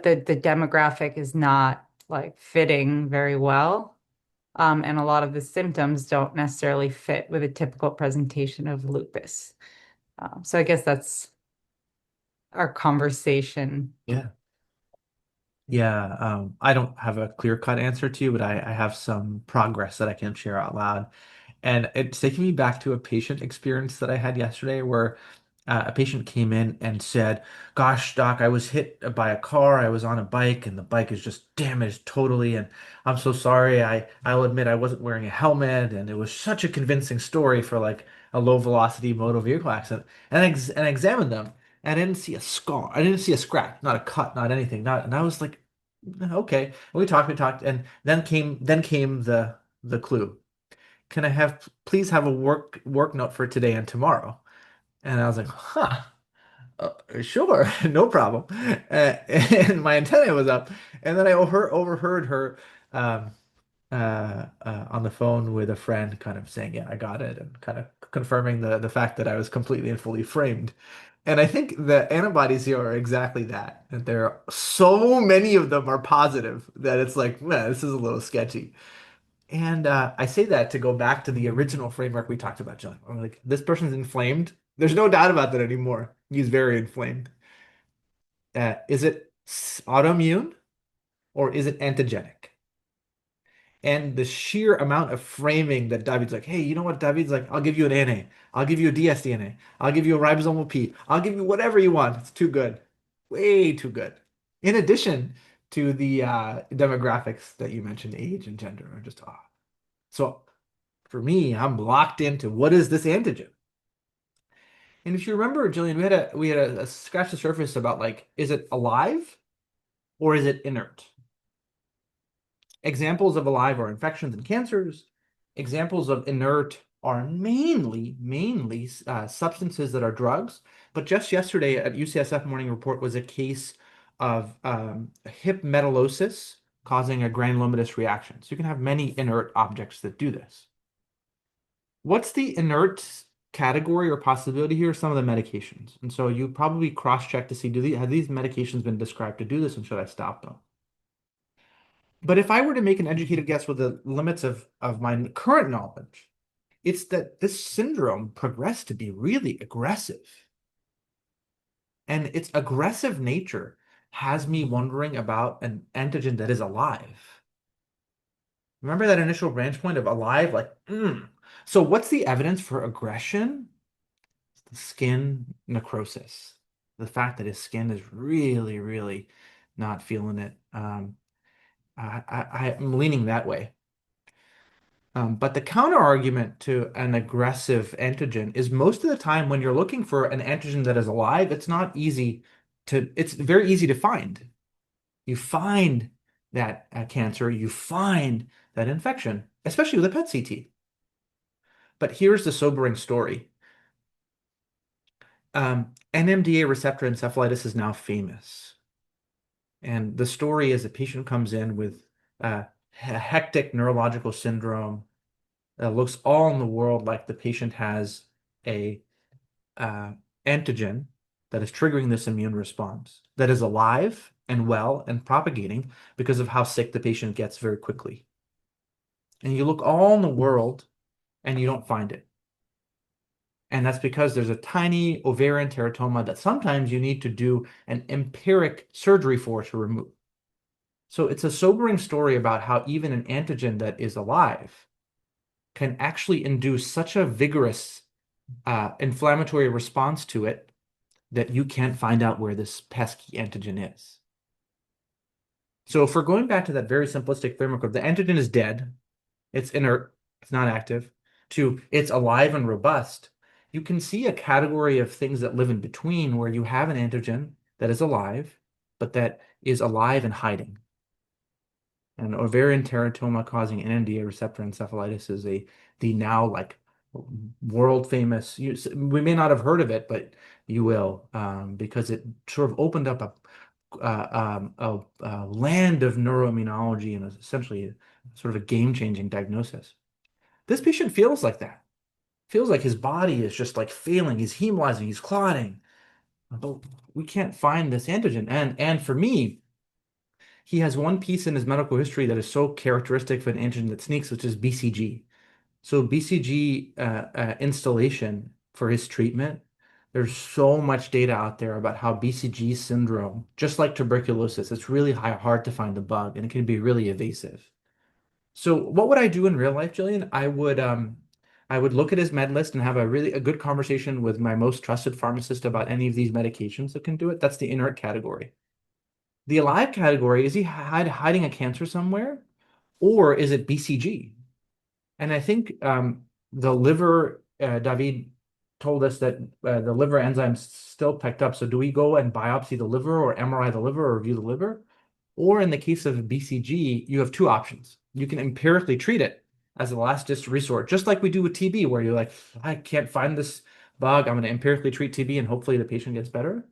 the demographic is not like fitting very well. And a lot of the symptoms don't necessarily fit with a typical presentation of lupus. So I guess that's our conversation. Yeah. Yeah, I don't have a clear-cut answer to you, but I have some progress that I can share out loud. And it's taking me back to a patient experience that I had yesterday where a patient came in and said, "Gosh, doc, I was hit by a car. I was on a bike and the bike is just damaged totally. And I'm so sorry. I'll admit I wasn't wearing a helmet. And it was such a convincing story for like a low velocity motor vehicle accident." And I examined them and I didn't see a scar. I didn't see a scratch, not a cut, not anything. Not, and I was like, okay. And we talked, and then came the clue. Can I have please have a work note for today and tomorrow? And I was like, huh, sure, no problem. And my antenna was up, and then I overheard her um, on the phone with a friend, kind of saying, "Yeah, I got it," and kind of confirming the fact that I was completely and fully framed. And I think the antibodies here are exactly that. That there are so many of them are positive that it's like, man, this is a little sketchy. And I say that to go back to the original framework we talked about, John. I'm like, this person's inflamed. There's no doubt about that anymore. He's very inflamed. Is it autoimmune or is it antigenic? And the sheer amount of framing that David's like, hey, you know what, David's like, I'll give you an NA. I'll give you a dsDNA. I'll give you a ribosomal P. I'll give you whatever you want. It's too good. Way too good. In addition to the demographics that you mentioned, age and gender are just, ah. So For me, I'm locked into what is this antigen? And if you remember, Jillian, we had a scratch the surface about like, is it alive or is it inert? Examples of alive are infections and cancers. Examples of inert are mainly substances that are drugs. But just yesterday at UCSF Morning Report was a case of hip metallosis causing a granulomatous reaction. So you can have many inert objects that do this. What's the inert category or possibility here? Some of the medications. And so you probably cross-check to see, have these medications been described to do this and should I stop them? But if I were to make an educated guess with the limits of my current knowledge, it's that this syndrome progressed to be really aggressive. And its aggressive nature has me wondering about an antigen that is alive. Remember that initial branch point of alive? Like, So what's the evidence for aggression? It's the skin necrosis. The fact that his skin is really, really not feeling it. I'm leaning that way. But the counter argument to an aggressive antigen is most of the time when you're looking for an antigen that is alive, it's very easy to find. You find that cancer, you find that infection, especially with a PET CT. But here's the sobering story. NMDA receptor encephalitis is now famous. And the story is a patient comes in with hectic neurological syndrome. Looks all in the world like the patient has a antigen that is triggering this immune response that is alive and well and propagating because of how sick the patient gets very quickly. And you look all in the world and you don't find it. And that's because there's a tiny ovarian teratoma that sometimes you need to do an empiric surgery for to remove. So it's a sobering story about how even an antigen that is alive can actually induce such a vigorous inflammatory response to it that you can't find out where this pesky antigen is. So if we're going back to that very simplistic framework of the antigen is dead, it's inert, it's not active, to it's alive and robust, you can see a category of things that live in between where you have an antigen that is alive, but that is alive and hiding. And ovarian teratoma causing NMDA receptor encephalitis is the now like world famous. We may not have heard of it, but you will, because it sort of opened up a land of neuroimmunology and essentially sort of a game-changing diagnosis. This patient feels like that. Feels like his body is just like failing. He's hemolyzing. He's clotting. But we can't find this antigen. And for me, he has one piece in his medical history that is so characteristic of an antigen that sneaks, which is BCG. So BCG installation for his treatment, there's so much data out there about how BCG syndrome, just like tuberculosis, it's really hard to find the bug and it can be really evasive. So what would I do in real life, Jillian? I would look at his med list and have a good conversation with my most trusted pharmacist about any of these medications that can do it. That's the inert category. The alive category, is he hiding a cancer somewhere? Or is it BCG? And I think the liver, David told us that the liver enzymes still picked up. So do we go and biopsy the liver or MRI the liver or review the liver? Or in the case of BCG, you have two options. You can empirically treat it as a last resort, just like we do with TB, where you're like, I can't find this bug. I'm going to empirically treat TB and hopefully the patient gets better.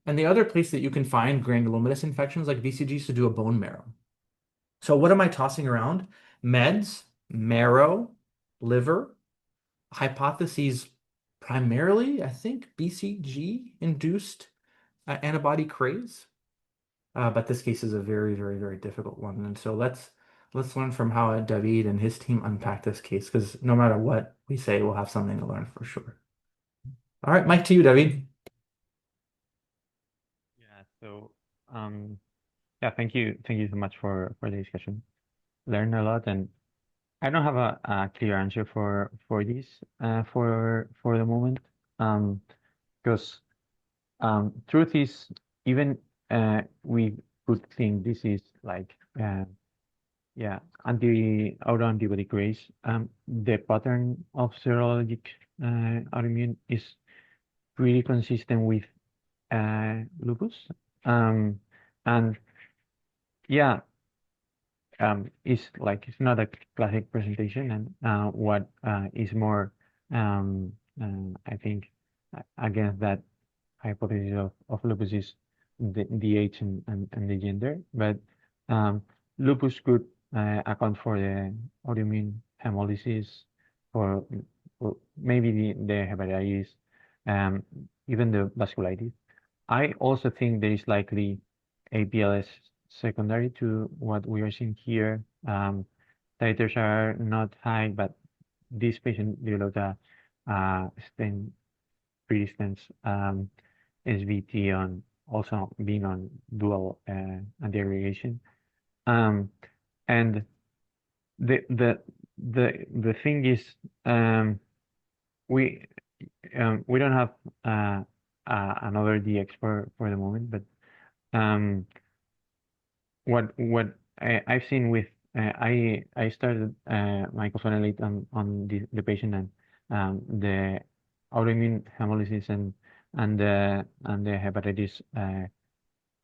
And the other place that you can find granulomatous infections like BCG is to do a bone marrow. So what am I tossing around? Meds, marrow, liver, hypotheses primarily, I think, BCG induced antibody craze. But this case is a very, very, very difficult one. And so let's learn from how David and his team unpack this case, because no matter what we say, we'll have something to learn for sure. All right, Mike, to you, David. Yeah, so yeah, thank you so much for the discussion. Learned a lot, and I don't have a clear answer for this for the moment. Because truth is, even we could think this is like yeah, autoantibody grace. The pattern of serologic autoimmune is pretty consistent with lupus. Um, and yeah, it's not a classic presentation, and what is more, I think, against that hypothesis of lupus is the age and the gender, but um, lupus could account for the autoimmune hemolysis, for, for maybe the hepatitis, um, even the vasculitis. I also think there is likely APLS secondary to what we are seeing here. Titers are not high, but this patient developed a stent resistance SVT on also being on dual antiaggregation. And the the the thing is, um, we we don't have another DX for the moment, but um, what I've seen with I started mycophenolate on the patient, and the autoimmune hemolysis and the hepatitis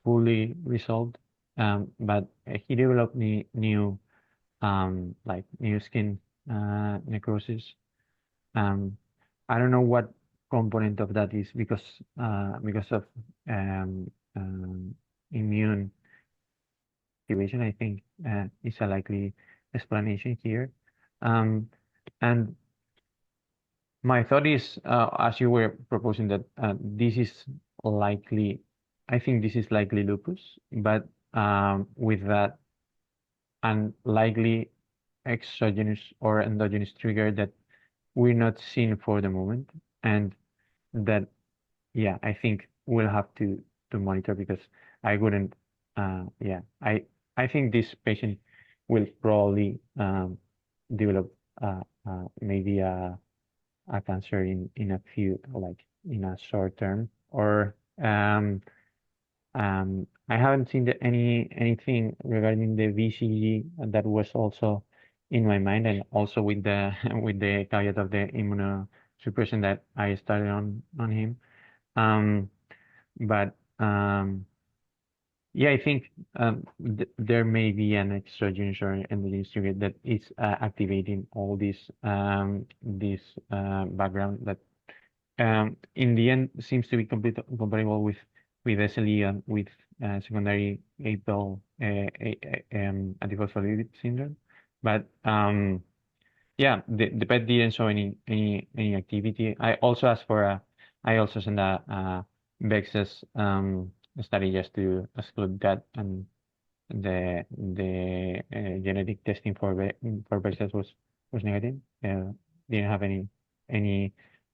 fully resolved, but he developed new like new skin necrosis. um, I don't know what component of that is because of um, um, immune activation. I think is a likely explanation here. Um, and my thought is, as you were proposing, that this is likely, I think this is likely lupus, but with that unlikely exogenous or endogenous trigger that we're not seeing for the moment, and that, yeah, I think we'll have to monitor, because I wouldn't, yeah, I think this patient will probably develop maybe a cancer in a few, like in a short term, or I haven't seen anything regarding the VCG that was also in my mind, and also with the with the caveat of the immunosuppression that I started on him. Um, but yeah, I think there may be an exogenous or endogenous trigger that is activating all this background that in the end seems to be compatible with SLE and with secondary APL antiphospholipid syndrome. But yeah, the PET didn't show any activity. I also sent a VEXAS study just to exclude that, and the genetic testing for VEXAS was negative. Didn't have any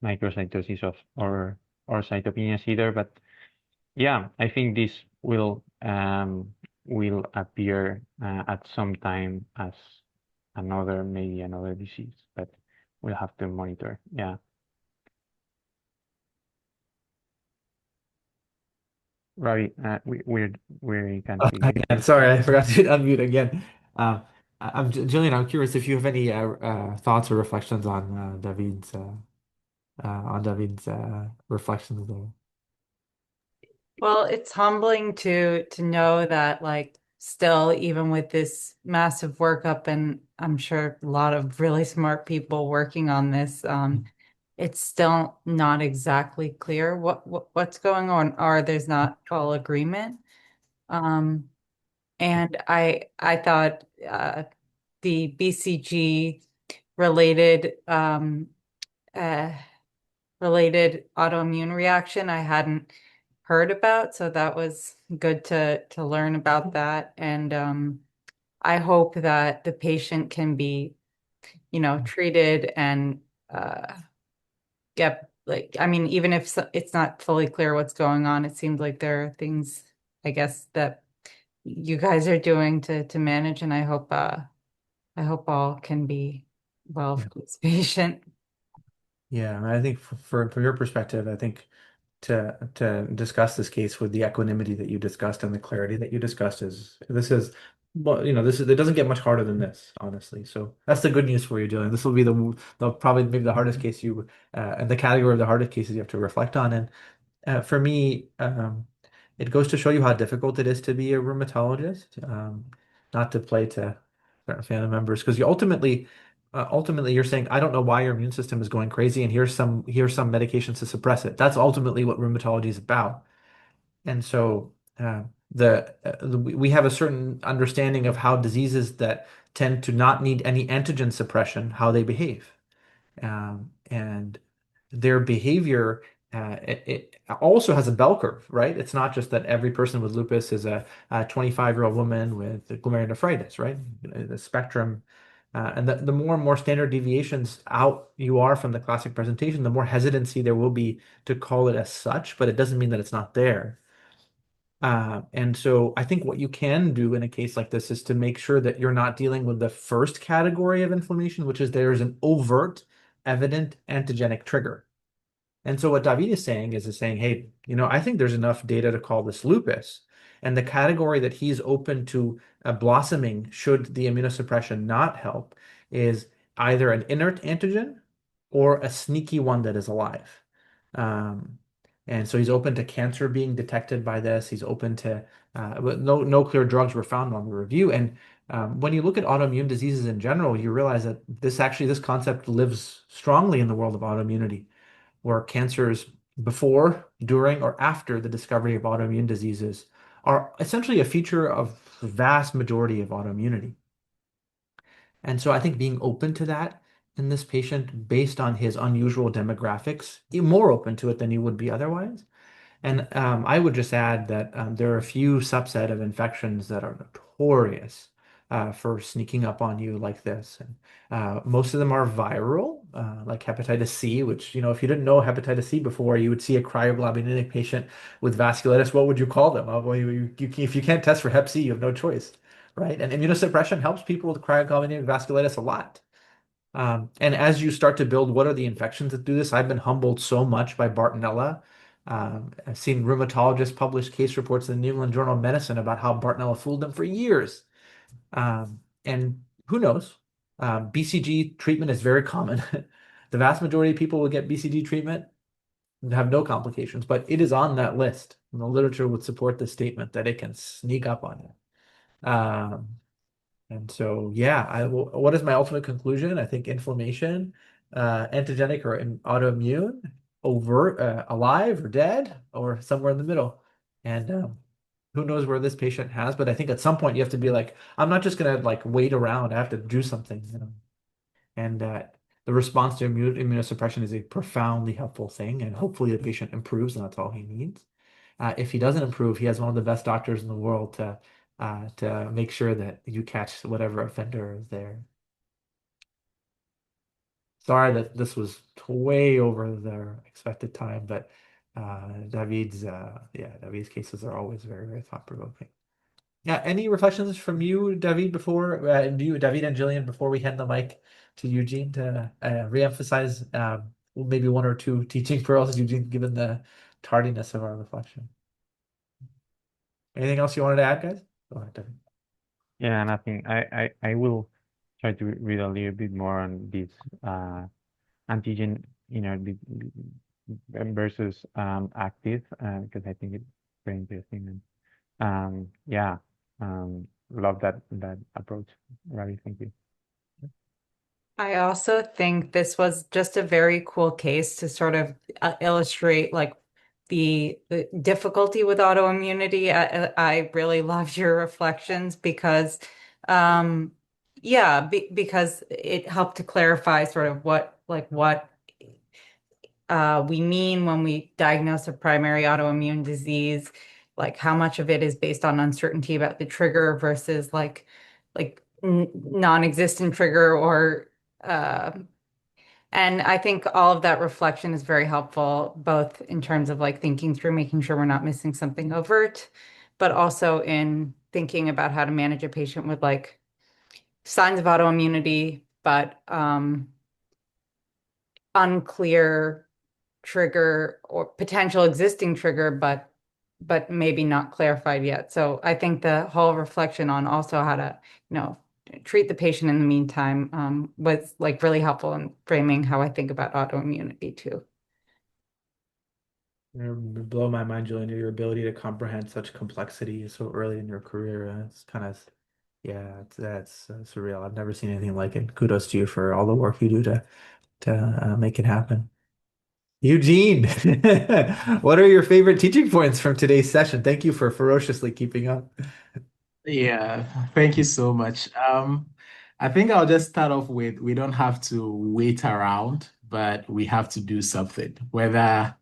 microcytosis or cytopenias either. But yeah, I think this will appear at some time as maybe another disease, but we'll have to monitor. Yeah. Ravi, we can't see you. Again, sorry, I forgot to unmute again. Jillian, I'm curious if you have any thoughts or reflections on David's reflections there. Well, it's humbling to know that, like, still, even with this massive workup, and I'm sure a lot of really smart people working on this, it's still not exactly clear what's going on, or there's not full agreement. Um, and I thought the BCG related uh, related autoimmune reaction I hadn't heard about, so that was good to learn about that. And I hope that the patient can be, treated and get, like, I mean, even if it's not fully clear what's going on, it seems like there are things, I guess, that you guys are doing to manage, and I hope all can be well Yeah. for this patient. Yeah, and I think from your perspective, I think to discuss this case with the equanimity that you discussed and the clarity that you discussed is well, it doesn't get much harder than this, honestly. So that's the good news for you, Julian. This will be the probably maybe the hardest case in the category of the hardest cases you have to reflect on. And for me, it goes to show you how difficult it is to be a rheumatologist. Not to play to certain family members, because ultimately you're saying, I don't know why your immune system is going crazy, and here's some medications to suppress it. That's ultimately what rheumatology is about. And so we have a certain understanding of how diseases that tend to not need any antigen suppression, how they behave. And their behavior it also has a bell curve, right? It's not just that every person with lupus is a 25-year-old woman with glomerulonephritis, right? The spectrum, and the more and more standard deviations out you are from the classic presentation, the more hesitancy there will be to call it as such, but it doesn't mean that it's not there. And so I think what you can do in a case like this is to make sure that you're not dealing with the first category of inflammation, which is there's an overt, evident antigenic trigger. And so what David is saying, hey, I think there's enough data to call this lupus. And the category that he's open to blossoming, should the immunosuppression not help, is either an inert antigen or a sneaky one that is alive. Um, and so he's open to cancer being detected by this. He's open to, but no clear drugs were found on the review. And when you look at autoimmune diseases in general, you realize that this concept lives strongly in the world of autoimmunity, where cancers before, during, or after the discovery of autoimmune diseases are essentially a feature of the vast majority of autoimmunity. And so I think being open to that in this patient based on his unusual demographics, you're more open to it than you would be otherwise. And I would just add that there are a few subset of infections that are notorious for sneaking up on you like this. And most of them are viral, like hepatitis C, which, if you didn't know hepatitis C before, you would see a cryoglobulinic patient with vasculitis. What would you call them? Well, if you can't test for hep C, you have no choice, right? And immunosuppression helps people with cryoglobulinic vasculitis a lot. And as you start to build, what are the infections that do this? I've been humbled so much by Bartonella. I've seen rheumatologists publish case reports in the New England Journal of Medicine about how Bartonella fooled them for years. And who knows? BCG treatment is very common. The vast majority of people will get BCG treatment and have no complications, but it is on that list. And the literature would support the statement that it can sneak up on you. And so, yeah, what is my ultimate conclusion? I think inflammation, antigenic or autoimmune, overt, alive or dead, or somewhere in the middle. And who knows where this patient has, but I think at some point you have to be like, I'm not just gonna like wait around. I have to do something. And the response to immunosuppression is a profoundly helpful thing, and hopefully the patient improves, and that's all he needs. If he doesn't improve, he has one of the best doctors in the world to make sure that you catch whatever offender is there. Sorry that this was way over their expected time, but David's cases are always very, very thought-provoking. Yeah, any reflections from you, David, David and Jillian, before we hand the mic to Eugene to reemphasize maybe one or two teaching pearls, Eugene, given the tardiness of our reflection. Anything else you wanted to add, guys? Go ahead, David. Yeah, nothing. I will try to read a little bit more on this antigen, versus active, because I think it's very interesting. And yeah, love that approach, Ravi. Thank you. I also think this was just a very cool case to sort of illustrate like the difficulty with autoimmunity. I really loved your reflections because, um, yeah, because it helped to clarify sort of what we mean when we diagnose a primary autoimmune disease, like how much of it is based on uncertainty about the trigger versus like non-existent trigger or uh, and I think all of that reflection is very helpful, both in terms of like thinking through making sure we're not missing something overt, but also in thinking about how to manage a patient with like signs of autoimmunity, but unclear trigger or potential existing trigger, but but maybe not clarified yet. So I think the whole reflection on also how to, you know, treat the patient in the meantime, was like really helpful in framing how I think about autoimmunity too. You blow my mind, Julian, your ability to comprehend such complexity so early in your career. It's kind of, yeah, that's surreal. I've never seen anything like it. Kudos to you for all the work you do to make it happen. Eugene, what are your favorite teaching points from today's session? Thank you for ferociously keeping up. Yeah, thank you so much. I think I'll just start off with we don't have to wait around, but we have to do something, whether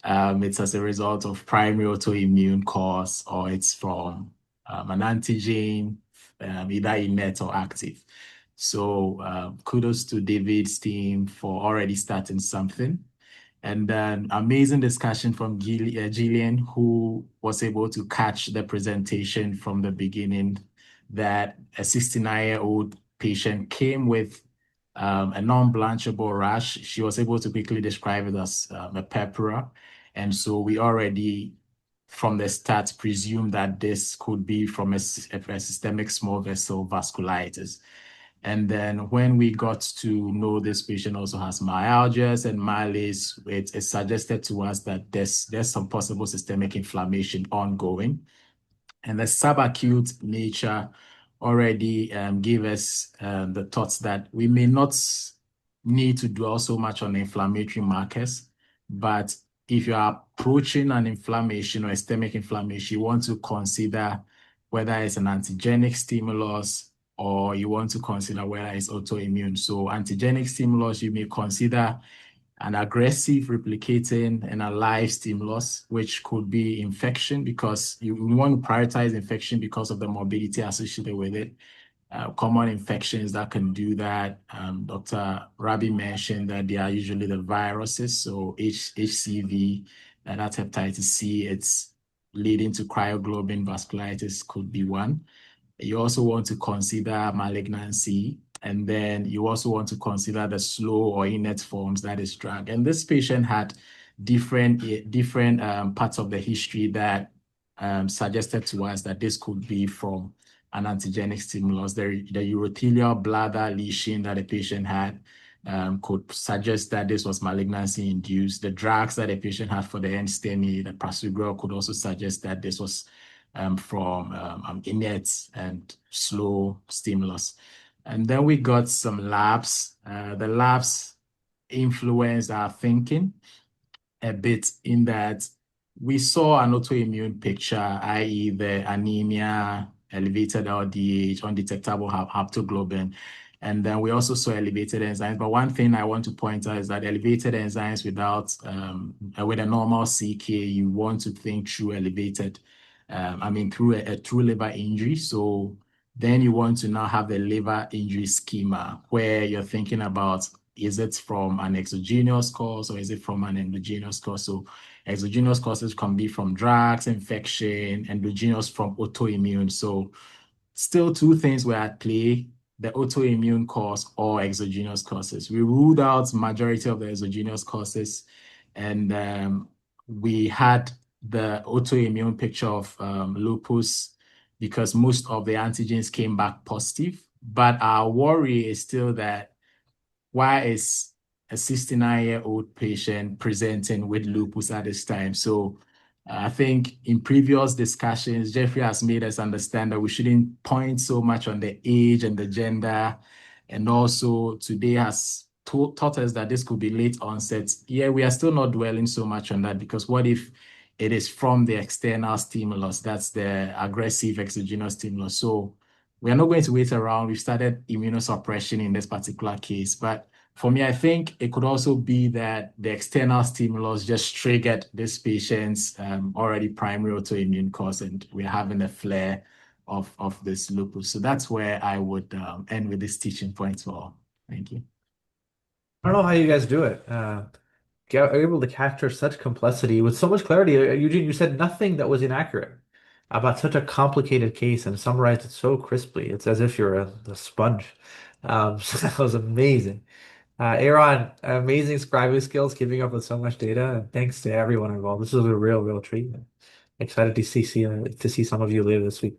it's as a result of primary autoimmune cause or it's from an antigen, either innate or active. So kudos to David's team for already starting something. And then amazing discussion from Gillian, who was able to catch the presentation from the beginning that a 69-year-old patient came with a non-blanchable rash. She was able to quickly describe it as a purpura. And so we already, from the start, presumed that this could be from a systemic small vessel vasculitis. And then when we got to know this patient also has myalgias and malaise, it suggested to us that there's some possible systemic inflammation ongoing. And the subacute nature already gave us the thoughts that we may not need to dwell so much on the inflammatory markers, but if you are approaching an inflammation or a systemic inflammation, you want to consider whether it's an antigenic stimulus or you want to consider whether it's autoimmune. So antigenic stimulus, you may consider an aggressive replicating and a live stimulus, which could be infection because you want to prioritize infection because of the morbidity associated with it. Common infections that can do that. Dr. Rabih mentioned that they are usually the viruses, so HCV, that's hepatitis C, it's leading to cryoglobin vasculitis could be one. You also want to consider malignancy, and then you also want to consider the slow or innate forms, that is drug. And this patient had different parts of the history that suggested to us that this could be from an antigenic stimulus. The urothelial bladder lesion that the patient had could suggest that this was malignancy induced. The drugs that the patient had for the NSTEMI, the prasugrel, could also suggest that this was from innate and slow stimulus. And then we got some labs. The labs influenced our thinking a bit in that we saw an autoimmune picture, i.e. the anemia, elevated LDH, undetectable haptoglobin. And then we also saw elevated enzymes. But one thing I want to point out is that elevated enzymes with a normal CK, you want to think through elevated, through a true liver injury. So then you want to now have the liver injury schema where you're thinking about, is it from an exogenous cause or is it from an endogenous cause? So exogenous causes can be from drugs, infection, endogenous from autoimmune. So still two things were at play, the autoimmune cause or exogenous causes. We ruled out majority of the exogenous causes, and we had the autoimmune picture of lupus because most of the antigens came back positive. But our worry is still that why is a 69-year-old patient presenting with lupus at this time? So I think in previous discussions, Jeffrey has made us understand that we shouldn't point so much on the age and the gender. And also today has taught us that this could be late onset. Yeah, we are still not dwelling so much on that because what if it is from the external stimulus? That's the aggressive exogenous stimulus. So we are not going to wait around. We've started immunosuppression in this particular case. But for me, I think it could also be that the external stimulus just triggered this patient's already primary autoimmune cause, and we're having a flare of this lupus. So that's where I would end with this teaching point for all. Thank you. I don't know how you guys do it. Are able to capture such complexity with so much clarity. Eugene, you said nothing that was inaccurate about such a complicated case and summarized it so crisply. It's as if you're a sponge. So that was amazing. Aaron, amazing scribing skills, keeping up with so much data. And thanks to everyone involved. This is a real treatment. excited to see some of you later this week.